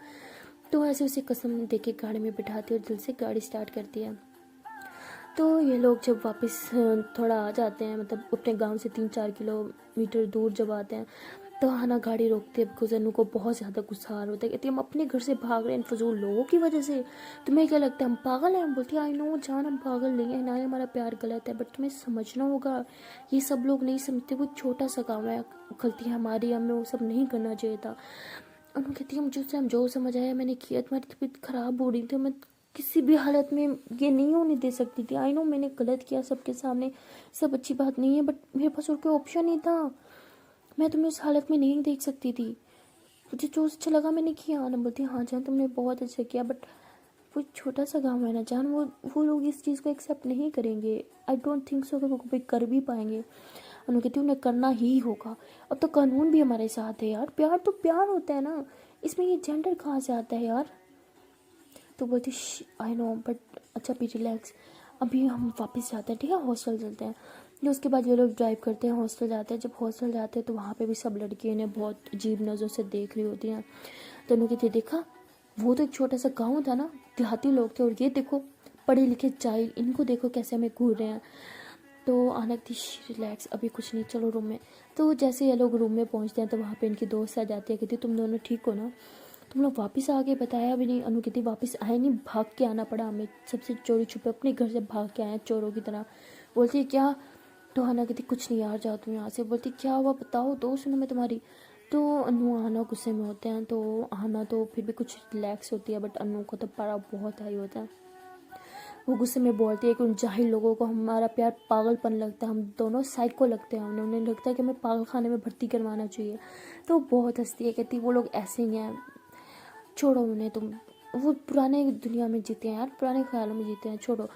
तो ऐसे उसे कसम दे के गाड़ी में बिठाती है और दिल से गाड़ी स्टार्ट करती है। तो ये लोग जब वापस थोड़ा आ जाते हैं, मतलब अपने गांव से 3-4 किलोमीटर दूर जब आते हैं, तो हाना गाड़ी रोकती है, बिकॉज अनु को बहुत ज़्यादा गुस्सा आ रहा होता है, कहती है हम अपने घर से भाग रहे हैं फजूल लोगों की वजह से, तुम्हें क्या लगता है हम पागल हैं। हम बोलती है आई नो जान हम पागल नहीं है ना, हमारा प्यार गलत है, बट तुम्हें समझना होगा, ये सब लोग नहीं समझते, वो छोटा सा काम है, गलती हमारी, हमें वो सब नहीं करना चाहिए था। अनु कहती है मुझे हम जो समझ आया मैंने किया, तुम्हारी तबीयत ख़राब हो रही थी, मैं किसी भी हालत में ये नहीं होने दे सकती थी, आई नो मैंने गलत किया सबके सामने, सब अच्छी बात नहीं है, बट मेरे पास और कोई ऑप्शन नहीं था, मैं तुम्हें उस हालत में नहीं देख सकती थी, मुझे जो अच्छा लगा मैंने किया। ना बोलती हाँ जान तुमने बहुत अच्छा किया, बट वो छोटा सा गाँव है ना जान, वो लोग इस चीज़ को एक्सेप्ट नहीं करेंगे, आई डोंट थिंक सो कि वो कभी कर भी पाएंगे। उन्होंने कहती उन्हें करना ही होगा, अब तो कानून भी हमारे साथ है यार, प्यार तो प्यार होता है ना, इसमें ये जेंडर कहाँ से आता है यार। तो बोलती आई नो बट अच्छा भी रिलैक्स, अभी हम वापस जाते हैं, ठीक है हॉस्टल चलते हैं। फिर उसके बाद ये लोग ड्राइव करते हैं, हॉस्टल जाते हैं। जब हॉस्टल जाते हैं तो वहाँ पे भी सब लड़कियाँ इन्हें बहुत अजीब नज़रों से देख रही होती हैं। तो उन्होंने कहती देखा वो तो एक छोटा सा गाँव था ना, देहाती लोग थे, और ये देखो पढ़े लिखे चाइल्ड, इनको देखो कैसे हमें घूर रहे हैं। तो आनक थी रिलैक्स अभी कुछ नहीं, चलो रूम में। तो जैसे ये लोग रूम में पहुँचते हैं तो वहाँ पे इनकी दोस्त आ जाती है, कहती तुम दोनों ठीक हो ना, तुम लोग वापस आ गए, बताया भी नहीं। अनु कहती वापस आए नहीं, भाग के आना पड़ा हमें, सबसे चोरी छुपे अपने घर से भाग के आए चोरों की तरह। बोलती क्या, तो हाना कहती कुछ नहीं यार जाओ तुम यहाँ से। बोलती क्या हुआ बताओ, दोस्त हूँ मैं तुम्हारी। तो अनु आना गुस्से में होते हैं, तो आना तो फिर भी कुछ रिलैक्स होती है, बट अनु को तो पारा बहुत हाई होता है। वो गुस्से में बोलती है कि उन जाहिल लोगों को हमारा प्यार पागलपन लगता है, हम दोनों साइको लगते हैं, उन्हें लगता है कि हमें पागल खाने में भर्ती करवाना चाहिए। तो बहुत हंसती है, कहती वो लोग ऐसे ही हैं, छोड़ो उन्हें तुम, वो पुराने दुनिया में जीते हैं यार, पुराने ख्यालों में जीते हैं, छोड़ो,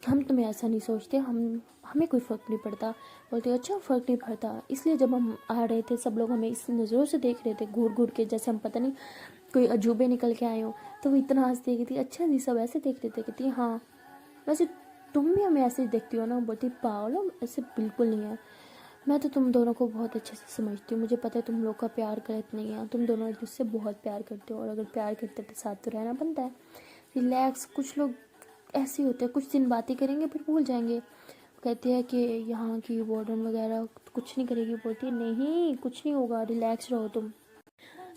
हम तुम्हें ऐसा नहीं सोचते, हमें कोई फ़र्क नहीं पड़ता। बोलते अच्छा फ़र्क नहीं पड़ता, इसलिए जब हम आ रहे थे सब लोग हमें इस नज़रों से देख रहे थे घूर घूर के, जैसे हम पता नहीं कोई अजूबे निकल के आए हो। तो वो इतना हंसती है, कहती अच्छा जी सब ऐसे देख रहे थे, कहती हाँ वैसे तुम भी हमें ऐसे ही देखती हो ना। बोलती पागल हो, ऐसे बिल्कुल नहीं है, मैं तो तुम दोनों को बहुत अच्छे से समझती हूँ, मुझे पता है तुम लोग का प्यार गलत नहीं है, तुम दोनों एक दूसरे से बहुत प्यार करते हो, और अगर प्यार करते तो साथ तो रहना बनता है। रिलैक्स, कुछ लोग ऐसे ही होता है, कुछ दिन बातें करेंगे फिर भूल जाएंगे। कहते हैं कि यहाँ की वार्डन वगैरह कुछ नहीं करेगी, बोलती है नहीं कुछ नहीं होगा, रिलैक्स रहो तुम।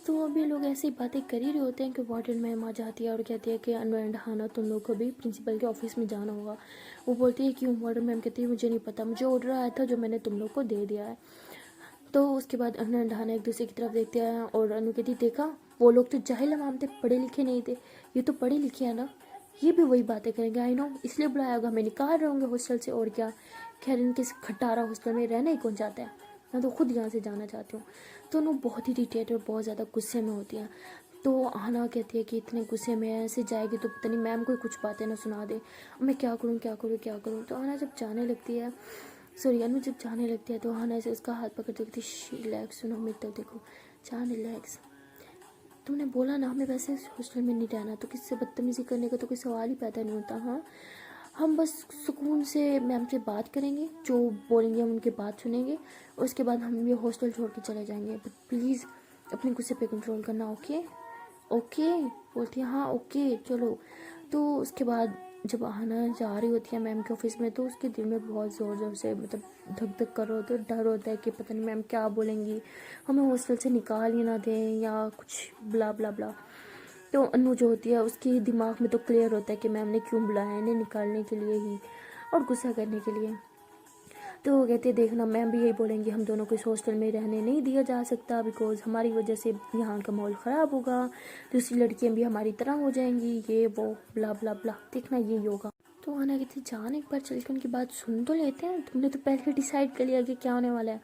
तो अभी लोग ऐसी बातें कर ही रहे होते हैं कि वार्डन मैम आ जाती है और कहती है कि अनु एंड हाना तुम लोग को भी प्रिंसिपल के ऑफिस में जाना होगा। वो बोलती है क्यों? वार्डन मैम कहती है मुझे नहीं पता, मुझे ऑर्डर आया था जो मैंने तुम लोग को दे दिया है। तो उसके बाद अनु एंड हाना एक दूसरे की तरफ देखते हैं और अनु कहती देखा वो लोग तो जाहिल अवाम थे, पढ़े लिखे नहीं थे, ये तो पढ़े लिखे हैं ना, ये भी वही बातें करेंगे। आई नो, इसलिए बुलाया होगा, हमें निकाल रहे होंगे हॉस्टल से और क्या। खैर इनके खटारा हॉस्टल में रहना ही कौन चाहता है, मैं तो खुद यहाँ से जाना चाहती हूँ। तो उन्होंने बहुत ही इरिटेट और बहुत ज़्यादा गुस्से में होती हैं। तो आना कहती है कि इतने गुस्से में ऐसे जाएगी तो पता नहीं मैम कोई कुछ बातें ना सुना दे, मैं क्या करूँ क्या करूँ क्या करूँ। तो आना जब जाने लगती है, सॉरी अनु जब जाने लगती है तो आना से उसका हाथ पकड़ देती है, रिलैक्स सुनो मेरी तरफ देखो, जान रिलैक्स, तुमने बोला ना हमें वैसे हॉस्टल में नहीं रहना, तो किससे बदतमीजी करने का तो कोई सवाल ही पैदा नहीं होता। हाँ हम बस सुकून से मैम से बात करेंगे, जो बोलेंगे हम उनकी बात सुनेंगे और उसके बाद हम ये हॉस्टल छोड़ के चले जाएंगे। बट प्लीज़ अपने गुस्से पे कंट्रोल करना, ओके ओके। बोलती है हाँ ओके चलो। तो उसके बाद जब आना जा रही होती है मैम के ऑफिस में, तो उसके दिल में बहुत ज़ोर ज़ोर से मतलब धक धक कर रहा होता है, डर होता है कि पता नहीं मैम क्या बोलेंगी, हमें हॉस्टल से निकाल ही ना दें या कुछ ब्ला ब्ला ब्ला। तो अनु जो होती है उसके दिमाग में तो क्लियर होता है कि मैम ने क्यों बुलाया है, इन्हें निकालने के लिए ही और गुस्सा करने के लिए। तो वो कहते हैं देखना मैम भी यही बोलेंगी, हम दोनों को इस हॉस्टल में रहने नहीं दिया जा सकता बिकॉज हमारी वजह से यहाँ का माहौल ख़राब होगा, दूसरी लड़कियाँ भी हमारी तरह हो जाएंगी, ये वो ब्ला ब्ला ब्ला, देखना यही होगा। तो आना कहती जान एक बार चल के उनकी बात सुन तो लेते हैं, तुमने तो पहले डिसाइड कर लिया कि क्या होने वाला है।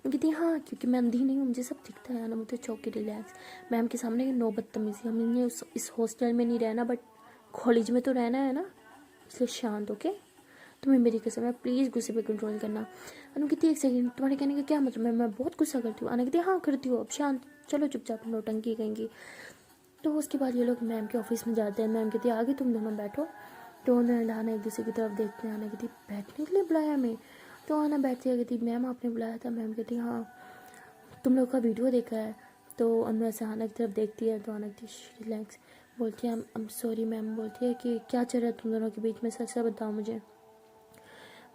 मैं कहती हाँ क्योंकि मैं अंधी नहीं हूँ, मुझे सब दिखता है ना, मुझे चौकी रिलैक्स। मैम के सामने नो बदतमीजी, हमने इस हॉस्टल में नहीं रहना बट कॉलेज में तो रहना है ना, इसलिए शांत ओके। तुम्हें मेरी कसम है प्लीज़ गुस्से पे कंट्रोल करना। अनु कहती एक सेकंड, तुम्हारे कहने का क्या मतलब है, मैं बहुत गुस्सा करती हूँ। अनु कहती हाँ करती हूँ, अब शांत चलो चुपचाप नौटंकी कहेंगी। तो उसके बाद ये लोग मैम के ऑफिस में जाते हैं, मैम कहती है आगे तुम दोनों बैठो। तो उन्हें आना एक दूसरे की तरफ देखते हैं, आना कहती बैठने के लिए बुलाया हमें। तो आना बैठती है, कहती मैम आपने बुलाया था। मैम कहती हाँ तुम लोग का वीडियो देखा है। तो अनु ऐसे आना की तरफ देखती है, तो आना कहती रिलैक्स, बोलती है आई एम सॉरी मैम। बोलती है कि क्या चल रहा है तुम दोनों के बीच में, सच से बताओ मुझे।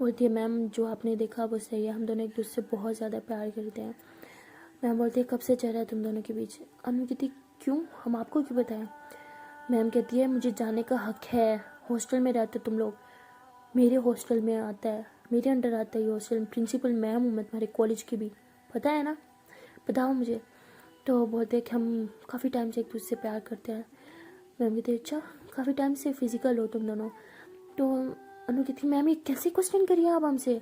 बोलती है मैम जो आपने देखा वो सही है, हम दोनों एक दूसरे से बहुत ज़्यादा प्यार करते हैं। मैम बोलती है कब से चल रहा है तुम दोनों के बीच। अनु कहती क्यों, हम आपको क्यों बताएं। मैम कहती है मुझे जाने का हक है, हॉस्टल में रहते तुम लोग, मेरे हॉस्टल में आता है, मेरे अंडर आता है ये हॉस्टल, प्रिंसिपल मैम हूँ मैं तुम्हारे कॉलेज की भी, पता है ना, बताओ मुझे। तो बोलते हैं कि हम काफ़ी टाइम से एक दूसरे से प्यार करते हैं। मैम कहती है अच्छा काफ़ी टाइम से फिजिकल हो तुम दोनों। तो अनु कहती मैम ये कैसे क्वेश्चन करिए आप हमसे।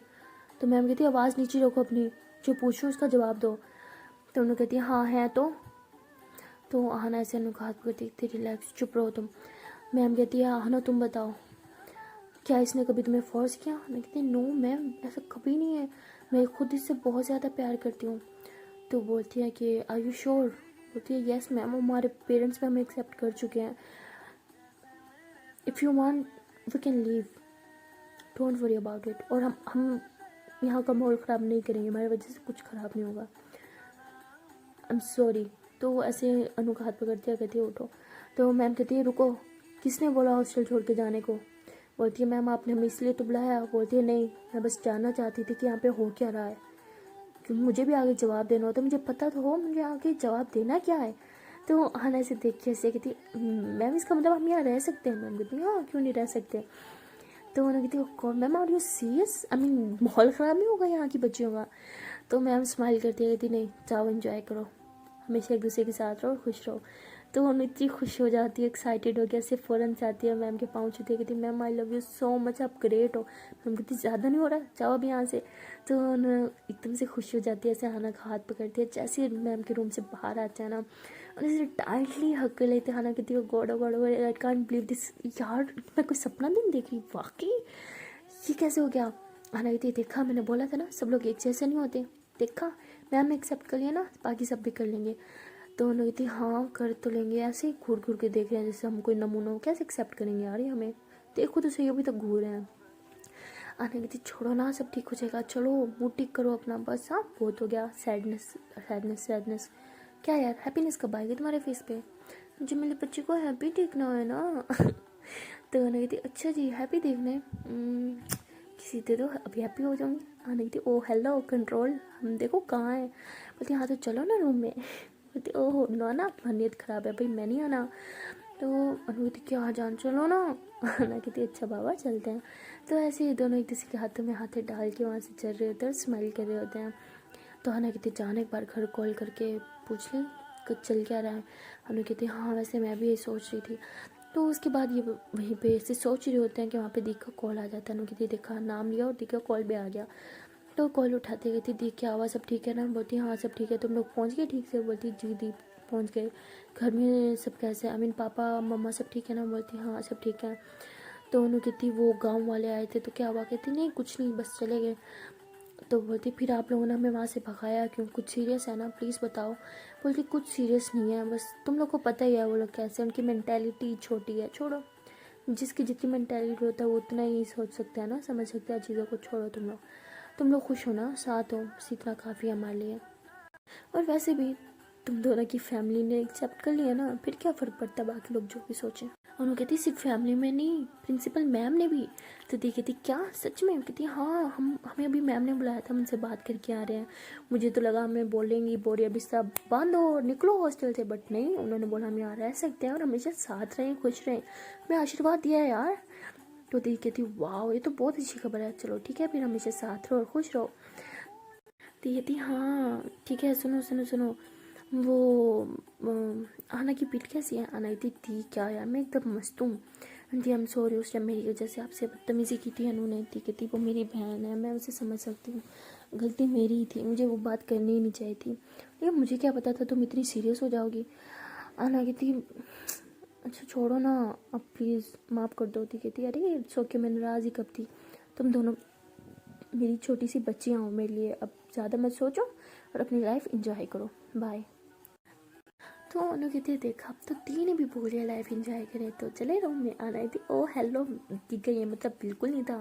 तो मैम कहती है आवाज़ नीचे रखो अपनी, जो पूछूँ उसका जवाब दो। तो उन्होंने कहती है हाँ है तो आना ऐसे अनु का हाथ पकड़ देखती रिलैक्स चुप रहो तुम। मैम कहती है आना तुम बताओ क्या इसने कभी तुम्हें फोर्स किया। मैं कहती नो मैम ऐसा कभी नहीं है, मैं खुद इससे बहुत ज़्यादा प्यार करती हूँ। तो बोलती है कि आर यू श्योर। बोलती है यस मैम, हमारे पेरेंट्स भी हमें एक्सेप्ट कर चुके हैं, if you want we can leave, don't worry about it. और हम यहाँ का माहौल ख़राब नहीं करेंगे, हमारी वजह से कुछ ख़राब नहीं होगा, आई एम सॉरी। तो ऐसे अनु का हाथ पकड़ती है, कहती है उठो। तो मैम कहती है रुको, किसने बोला हॉस्टल छोड़ के जाने को। बोलती है मैम आपने हमें इसलिए तो बुलाया। बोलती है नहीं मैं बस जानना चाहती थी कि यहाँ पे हो क्या रहा है, क्योंकि मुझे भी आगे जवाब देना होता है, मुझे पता तो हो मुझे आगे जवाब देना क्या है। तो आना से देख के ऐसे कहती मैम इसका मतलब हम यहाँ रह सकते हैं। मैम कहती हाँ क्यों नहीं रह सकते। तो उन्होंने कहती कौन ma'am are you serious, I mean माहौल ख़राब नहीं होगा यहाँ की बच्चियों का। तो मैम स्माइल करती है, कहती नहीं जाओ एंजॉय करो, हमेशा एक दूसरे के साथ रहो, खुश रहो। तो उन्हें इतनी खुश हो जाती है, एक्साइटेड हो गया, ऐसे फ़ौरन से आती है मैम के पाँव छूती है, कहती ma'am I love you so much, आप ग्रेट हो। मैम कहती ज़्यादा नहीं हो रहा, जाओ अब यहाँ से। तो उन्हें एकदम से खुश हो जाती है, ऐसे आना का हाथ पकड़ती है, जैसे मैम के रूम से बाहर आते हैं ना उन्हें ऐसे टाइटली हक कर लेते हैं। आना कहती है God I can't believe this, यार मैं कोई सपना नहीं देख रही, वाकई ये कैसे हो गया। आना कहती है देखा मैंने बोला था ना सब लोग एक जैसे नहीं होते, देखा मैम एक्सेप्ट कर लिया ना, बाकी सब भी कर लेंगे। तो उन्होंने कहती हाँ कर तो लेंगे, ऐसे ही घूर घूर के देख रहे हैं जैसे हम कोई नमूना हो, कैसे एक्सेप्ट करेंगे यार ये हमें, देखो तो सही अभी तक घूर रहे हैं। आने कहती छोड़ो ना सब ठीक हो जाएगा, चलो मूड ठीक करो अपना, बस हाँ बहुत हो गया सैडनेस सैडनेस सैडनेस, क्या यार हैप्पीनेस कब आएगी तुम्हारे फेस पे, मुझे मेरे बच्चे को हैप्पी देखना है ना। तो आना कहती अच्छा जी हैप्पी देखना है, किसी दे दो अभी हैप्पी हो जाऊंगी। आना कहती ओ हेलो कंट्रोल, हम देखो कहाँ है। बोलती हाँ तो चलो ना रूम में। बोलती ओहो ना अपना नीयत ख़राब है भाई, मैं नहीं आना। तो अनुभूति क्या जान चलो ना। आना कहती अच्छा बाबा चलते हैं। तो ऐसे ही दोनों एक दूसरे के हाथों में हाथ डाल के वहाँ से चल रहे होते हैं और स्माइल कर रहे होते हैं। तो आना कहती जान एक बार घर कॉल करके पूछ लें कुछ चल क्या रहा है। अनु कहती हाँ वैसे मैं भी यही सोच रही थी। तो उसके बाद ये वहीं पे ऐसे सोच रहे होते हैं कि वहाँ पे दीक का कॉल आ जाता है। अनु कहती देखा नाम लिया और दीक का कॉल भी आ गया। तो कॉल उठाते कहती दी क्या हुआ सब ठीक है ना। बोलती हाँ सब ठीक है, तुम लोग पहुँच गए ठीक से। बोलती जी दी पहुँच गए। घर में सब कैसे, आई मीन पापा मम्मा सब ठीक है ना। बोलती हाँ सब ठीक है। तो उन्होंने कहती वो गांव वाले आए थे तो क्या हुआ। कहती नहीं कुछ नहीं बस चले गए। तो बोलती फिर आप लोगों ने हमें वहाँ से भगाया क्यों, कुछ सीरियस है ना प्लीज़ बताओ। बोलती कुछ सीरियस नहीं है, बस तुम लोग को पता ही है वो लोग कैसे, उनकी मेंटेलिटी छोटी है। छोड़ो, जिसकी जितनी मेंटेलिटी होता है वो उतना ही सोच सकता है ना, समझ सकता है चीज़ों को। छोड़ो तुम लोग खुश हो ना, साथ हो, बस इतना काफ़ी है हमारे लिए। और वैसे भी तुम दोनों की फैमिली ने एक्सेप्ट कर लिया ना, फिर क्या फ़र्क पड़ता है बाकी लोग जो भी सोचें। और वो कहती सिर्फ फैमिली में नहीं, प्रिंसिपल मैम ने भी। तो दी कहती क्या सच में। कहती हाँ हमें अभी मैम ने बुलाया था, हमसे बात करके आ रहे हैं। मुझे तो लगा हमें बोलेंगी बोरिया बिस्तर बांधो और निकलो हॉस्टल से, बट नहीं, उन्होंने बोला हम यहाँ रह सकते हैं और हमेशा साथ रहें खुश रहें। मैं आशीर्वाद दिया है यार। तो दी कहती वाह ये तो बहुत अच्छी खबर है, चलो ठीक है फिर हमेशा साथ रहो और खुश रहो। दी कहती हाँ ठीक है, सुनो सुनो सुनो वो आना की पीठ कैसी है। आना कहती थी क्या यार मैं एकदम मस्त हूँ। आंटी आई एम सॉरी, उस टाइम मेरी वजह से आपसे बदतमीज़ी की थी अनु ने। थी कहती वो मेरी बहन है, मैं उसे समझ सकती हूँ, गलती मेरी ही थी, मुझे वो बात करनी ही नहीं चाहिए थी, लेकिन मुझे क्या पता था तुम इतनी सीरियस हो जाओगी। आना कहती अच्छा छोड़ो ना अब प्लीज़ माफ़ कर दो। थी कहती अरे इट्स ओके, मैं नाराज़ ही कब थी, तुम दोनों मेरी छोटी सी बच्चियाँ हो मेरे लिए, अब ज़्यादा मत सोचो और अपनी लाइफ इंजॉय करो, बाय। तो उन्होंने कहते देखा अब तो दी ने भी बोल लिया लाइफ इंजॉय करें तो चले रूम में। आना थी ओ हेलो दिख गई है, मतलब बिल्कुल नहीं था।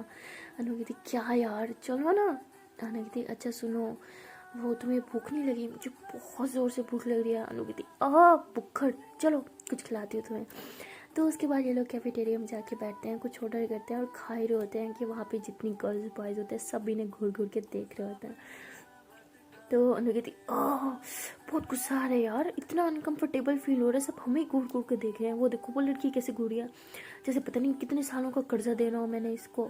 अनु कहती क्या यार चलो ना। आना कहती अच्छा सुनो वो तुम्हें भूख नहीं लगी, मुझे बहुत ज़ोर से भूख लग रही है। अनु कहती भुक्खड़, चलो कुछ खिलाती हूँ तुम्हें। तो उसके बाद ये लोग कैफेटेरिया में जाके बैठते हैं, कुछ ऑर्डर करते हैं और खा ही रहे होते हैं कि वहाँ पे जितनी गर्ल्स बॉयज़ होते हैं सब इन्हें घूर घूर के देख रहे होते हैं। तो अनु कहती बहुत गुस्सा आ रहा है यार, इतना अनकंफर्टेबल फील हो रहा है, सब हमें घूर घूर के देख रहे हैं। वो देखो वो लड़की कैसे घूर रही है, जैसे पता नहीं कितने सालों का कर्जा देना हो मैंने इसको।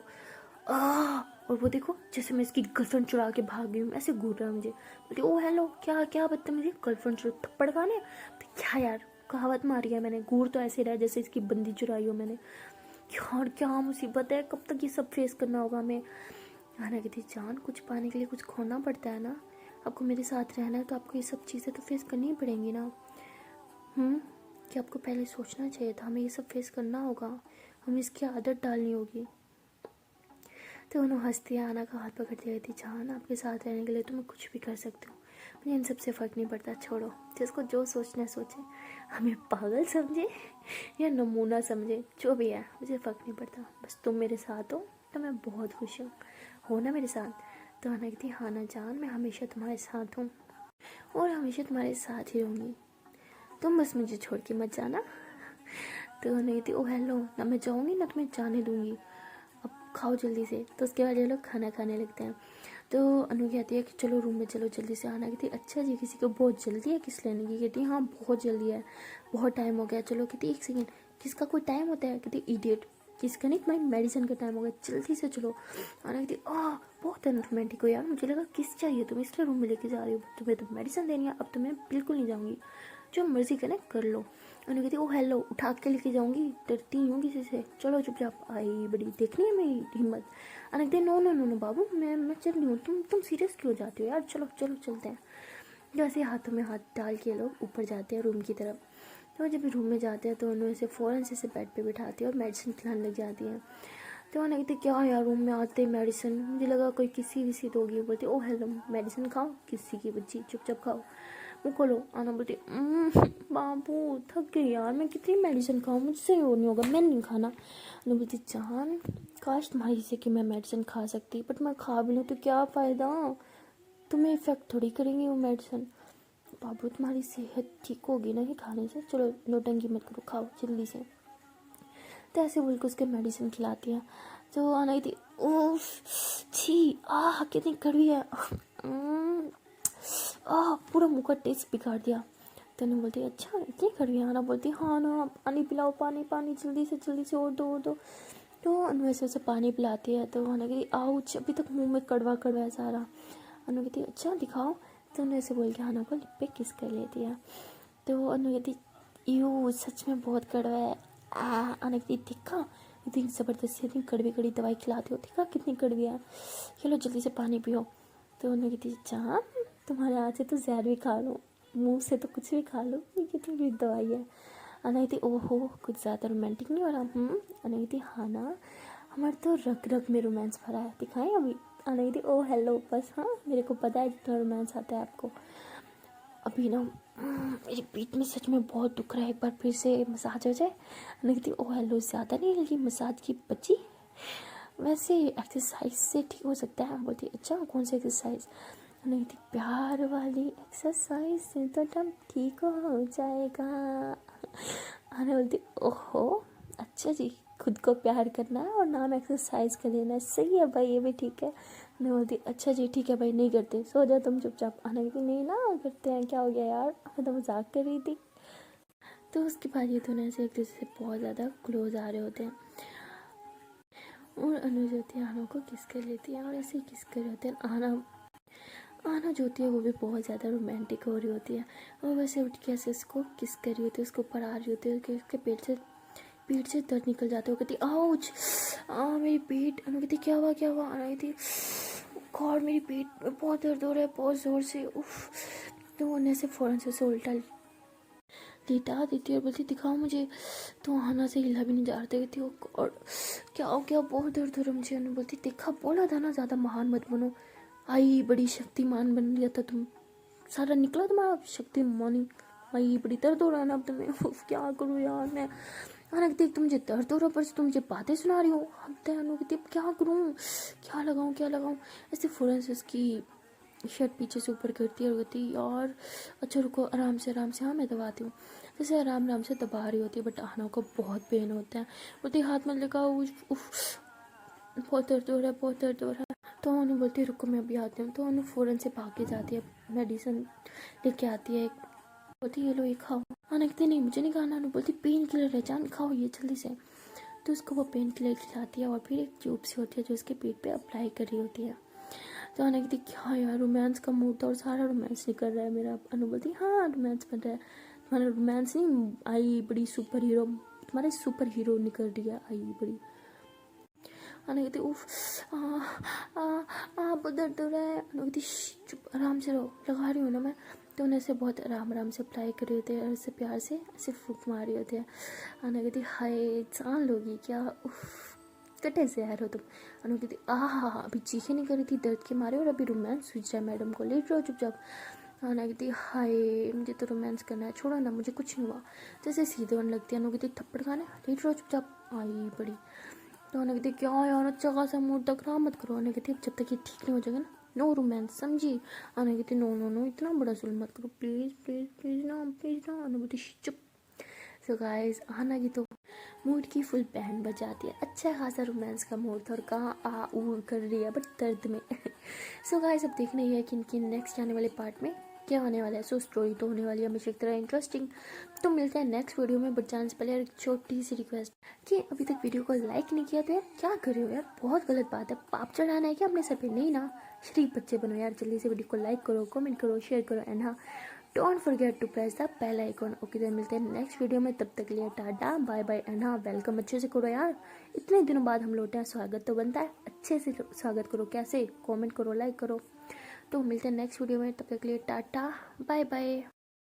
और वो देखो जैसे मैं इसकी गर्लफ्रेंड चुरा के भाग गई हूँ, ऐसे घूर रहा है मुझे। बोलती ओ हेलो क्या क्या बदतमीजी, गर्लफ्रेंड चुरा थप्पड़ खाने। तो क्या यार कहावत मारी है मैंने, घूर तो ऐसे रहा जैसे इसकी बंदी चुराई हो मैंने। यार क्या मुसीबत है, कब तक ये सब फेस करना होगा हमें। आना कहती जान कुछ पाने के लिए कुछ खोना पड़ता है ना, आपको मेरे साथ रहना है तो आपको ये सब चीज़ें तो फेस करनी ही पड़ेंगी ना। कि आपको पहले सोचना चाहिए था, हमें ये सब फेस करना होगा, हमें इसकी आदत डालनी होगी। तो उन्होंने हंसती आना का हाथ पकड़ती रहती जान आपके साथ रहने के लिए तो मैं कुछ भी कर सकती हूँ, मुझे इन सब से फ़र्क नहीं पड़ता, छोड़ो जिसको जो सोचना है सोचे, हमें पागल समझे या नमूना समझे जो भी है मुझे फ़र्क नहीं पड़ता, बस तुम मेरे साथ हो तो मैं बहुत खुश हूँ, हो ना मेरे साथ। तो आना कहती हाँ ना जान मैं हमेशा तुम्हारे साथ हूँ और हमेशा तुम्हारे साथ ही रहूँगी, तुम बस मुझे छोड़ के मत जाना। तो उन्हें कहती ओ हेलो ना मैं जाऊँगी ना तुम्हें जाने दूँगी, अब खाओ जल्दी से। तो उसके बाद ये लोग खाना खाने लगते हैं। तो अनु कहती है कि चलो रूम में चलो जल्दी से। आना कहती अच्छा जी किसी को बहुत जल्दी है किस लेने की। कहती हाँ बहुत जल्दी है, बहुत टाइम हो गया। चलो कहती एक सेकेंड, किसका कोई टाइम होता है। कहती इडियट किसका नहीं, तुम्हारी मेडिसिन का टाइम हो गया जल्दी से चलो। आना कहती बहुत रोमांटिक हो यार, मुझे लगा किस चाहिए तुम इसलिए रूम में लेके जा रही हो, तुम्हें तो मेडिसिन देनी है, अब तो मैं बिल्कुल नहीं जाऊँगी, जो मर्जी करे कर लो। उन्हें कहती ओ हेलो उठा के लेके जाऊंगी, डरती हूँ किसी से, चलो चुपचाप। आई बड़ी देखनी है मेरी हिम्मत। अने कहते नो नो नो नो बाबू मैं चल रही हूँ, तुम सीरियस क्यों जाती हो यार, चलो चलो चलते हैं। जैसे हाथों में हाथ डाल के लोग ऊपर जाते हैं रूम की तरफ। तो जब रूम में जाते हैं तो उन्होंने इसे फ़ौरन से बेड पे बिठाती है और मेडिसिन खिलाने लग जाती है। तो उन्हें कहते क्या यार रूम में आते मेडिसिन, मुझे लगा कोई किसी विसी तो होगी। बोलती ओ हेलो मेडिसिन खाओ, किसी की बच्ची चुपचाप खाओ, वो खोलो। आना बोलती बाबू थक गई यार, मैं कितनी मेडिसिन खाऊँ, मुझसे वो नहीं होगा, मैं नहीं खाना। आना बोलती जान काश तुम्हारी से कि मैं मेडिसिन खा सकती, बट मैं खा भी लूँ तो क्या फ़ायदा, तुम्हें इफ़ेक्ट थोड़ी करेंगी वो मेडिसिन। बाबू तुम्हारी सेहत ठीक होगी ना कि खाने से, चलो नौटंकी मत करो, खाओ जल्दी से। तो ऐसे बोल के उसके मेडिसिन खिलाती है। तो अनहद ओह छी कितनी कड़वी है, पूरा मुँह का टेस्ट बिगाड़ दिया। तो नहीं बोलती अच्छा इतनी कड़वी है। आना बोलती हाँ ना पानी पिलाओ, पानी पानी जल्दी से और दो। तो अनु वैसे से पानी पिलाती है। तो अनु कहती आउच अभी तक मुंह में कड़वा है सारा। अनु कहती अच्छा दिखाओ। तो अनु ऐसे बोल के आना को लिप पे किस कर लेती है। तो अनु कहती यू सच में बहुत कड़वा है। अनु कहती दिखा इतनी ज़बरदस्ती इतनी कड़वी दवाई खिलाती हो, दिखा कितनी कड़वी है, चलो जल्दी से पानी पियो। तो अनु कहती अच्छा तुम्हारे हाथ से तो जहर भी खा लो, मुँह से तो कुछ भी खा लो, ये कितनी बुरी दवाई है। अनहद ओहो कुछ ज़्यादा रोमांटिक नहीं हो रहा। अनहद हाँ ना हमारे तो रग रग में रोमांस भरा है, दिखाएं अभी। अनहद ओ हेलो बस हाँ मेरे को पता है जितना रोमांस आता है आपको। अभी ना मेरी पीठ में सच में बहुत दुख रहा है, एक बार फिर से मसाज हो जाए। अनहद ओ हेलो ज़्यादा नहीं लगी मसाज की बच्ची, वैसे एक्सरसाइज से ठीक हो सकता है। बोलती अच्छा कौन सी एक्सरसाइज। नहीं थी प्यार वाली एक्सरसाइज से तो दम ठीक हो जाएगा। आने बोलती ओहो अच्छा जी खुद को प्यार करना है और नाम एक्सरसाइज कर लेना है, सही है भाई ये भी ठीक है। आने बोलती अच्छा जी ठीक है भाई नहीं करते, सो जा तुम चुपचाप। आने बोलती नहीं ना करते हैं, क्या हो गया यार मैं तो मजाक कर रही थी। तो उसके बाद ये दोनों ऐसे एक दूसरे से बहुत ज़्यादा क्लोज आ रहे होते हैं और अनुज होती है आना को किस कर लेती है और ऐसे ही किस कर रहे होते हैं। आना जो होती है वो भी बहुत ज़्यादा रोमांटिक हो रही होती है और वैसे उठ के ऐसे उसको किस कर रही होती है, उसको पढ़ा रही होती है कि उसके पीठ से दर्द निकल जाता है। वो कहती आउच मेरी पीठ। अनु कहती क्या हुआ। आना कहती गॉड मेरी पीठ में बहुत दर्द हो रहा है बहुत ज़ोर से उफ। तो उन्हें से फ़ौरन से उसे उल्टा लेटा देती है और बोलती दिखाओ मुझे। तो आना से हिला भी नहीं जा रहा कहती और क्या हो गया बहुत दर्द हो रहा मुझे। अनु बोलती देखा बोला था ना ज़्यादा महान मत बनो, आई बड़ी शक्तिमान बन लिया था तुम, सारा निकला तुम्हारा शक्तिमान। आई बड़ी दर्द हो रहा है ना अब तुम्हें, क्या करूँ यार मैं। आना कहती तुम मुझे दर्द हो रहा पर तुम मुझे बातें सुना रही हो। हम अनु कहती क्या करूँ क्या लगाऊँ। ऐसे फ़ौरन से उसकी शर्ट पीछे से ऊपर करती है और कहती यार अच्छा रुको आराम से हाँ मैं दबाती हूँ। जैसे आराम से दबा रही होती है बट आना को बहुत पेन होता है। बोलती हाथ में लगा उफ बहुत दर्द हो रहा है। तो अनु बोलती है रुको मैं अभी आती हूँ। तो अनु फ़ौरन से भाग के जाती है, मेडिसिन लेके आती है। बोलती ये लो ये खाओ। आना कहती नहीं मुझे नहीं खाना। अनु बोलती पेन किलर है जान खाओ ये जल्दी से। तो उसको वो पेन किलर खिलाती है और फिर एक ट्यूब सी होती है जो उसके पेट पे अप्लाई कर रही होती है। तो आना कहती क्या यार रोमांस का मूड था और सारा रोमांस निकल रहा है मेरा। अनु बोलती हाँ रोमांस बन रहा है, तुम्हारा रोमांस नहीं आई बड़ी सुपर हीरो, तुम्हारे सुपर हीरो निकल रही है आई बड़ी। आना कहती उफ बहुत दर्द हो रहा है। आना कहती चुप आराम से रहो लगा रही हूँ ना मैं। तो उन्हें ऐसे बहुत आराम से अप्लाई कर रहे होते हैं और ऐसे प्यार से ऐसे फूक मार रहे होते हैं। आना कहती हाय जान लोगी क्या उफ कटे से यार हो तुम। आना कहती अभी चीखें नहीं कर रही थी दर्द के मारे और अभी रोमांस सूझ रहा है मैडम को, लेट रहो चुपचाप। आना कहती हाय मुझे तो रोमांस करना है छोड़ो ना मुझे कुछ नहीं हुआ। जैसे सीधे होने लगती है। आना कहती थप्पड़ खाना लेट रहो चुपचाप आई बड़ी। तो आना कहती क्या यार अच्छा खासा मूड तक रहा मत करो। आना कहती जब तक ये ठीक नहीं हो जाएगा ना नो रोमांस समझी। आना कहती नो इतना बड़ा जुल्म मत करो प्लीज़ ना। आना कहती चुप। सो गाइस आना की तो मूड की फुल बैंड बजाती है, अच्छा खासा रोमांस का मूड था और कहाँ आ ऊ कर रही है बट दर्द में। सो गाइस अब देखना ही है कि इनकी नेक्स्ट आने वाले पार्ट में क्या होने वाला है। सो स्टोरी तो होने वाली है हमेशा एक तरह इंटरेस्टिंग। तो मिलते हैं नेक्स्ट वीडियो में बट जाने से पहले एक छोटी सी रिक्वेस्ट कि अभी तक वीडियो को लाइक नहीं किया तो यार क्या कर रहे हो यार, बहुत गलत बात है। पाप चढ़ाना है क्या अपने सर पे, नहीं ना शरीफ बच्चे बनो यार। जल्दी से वीडियो को लाइक करो कमेंट करो शेयर करो एंड हाँ don't forget to press the bell icon. Okay तो मिलते हैं नेक्स्ट वीडियो में, तब तक के लिए टाटा बाय बाय एंड हाँ वेलकम अच्छे से करो यार, इतने दिनों बाद हम लौटे हैं, स्वागत तो बनता है, अच्छे से स्वागत करो, कैसे कमेंट करो लाइक करो। तो मिलते हैं नेक्स्ट वीडियो में, तब तक के लिए टाटा बाय बाय।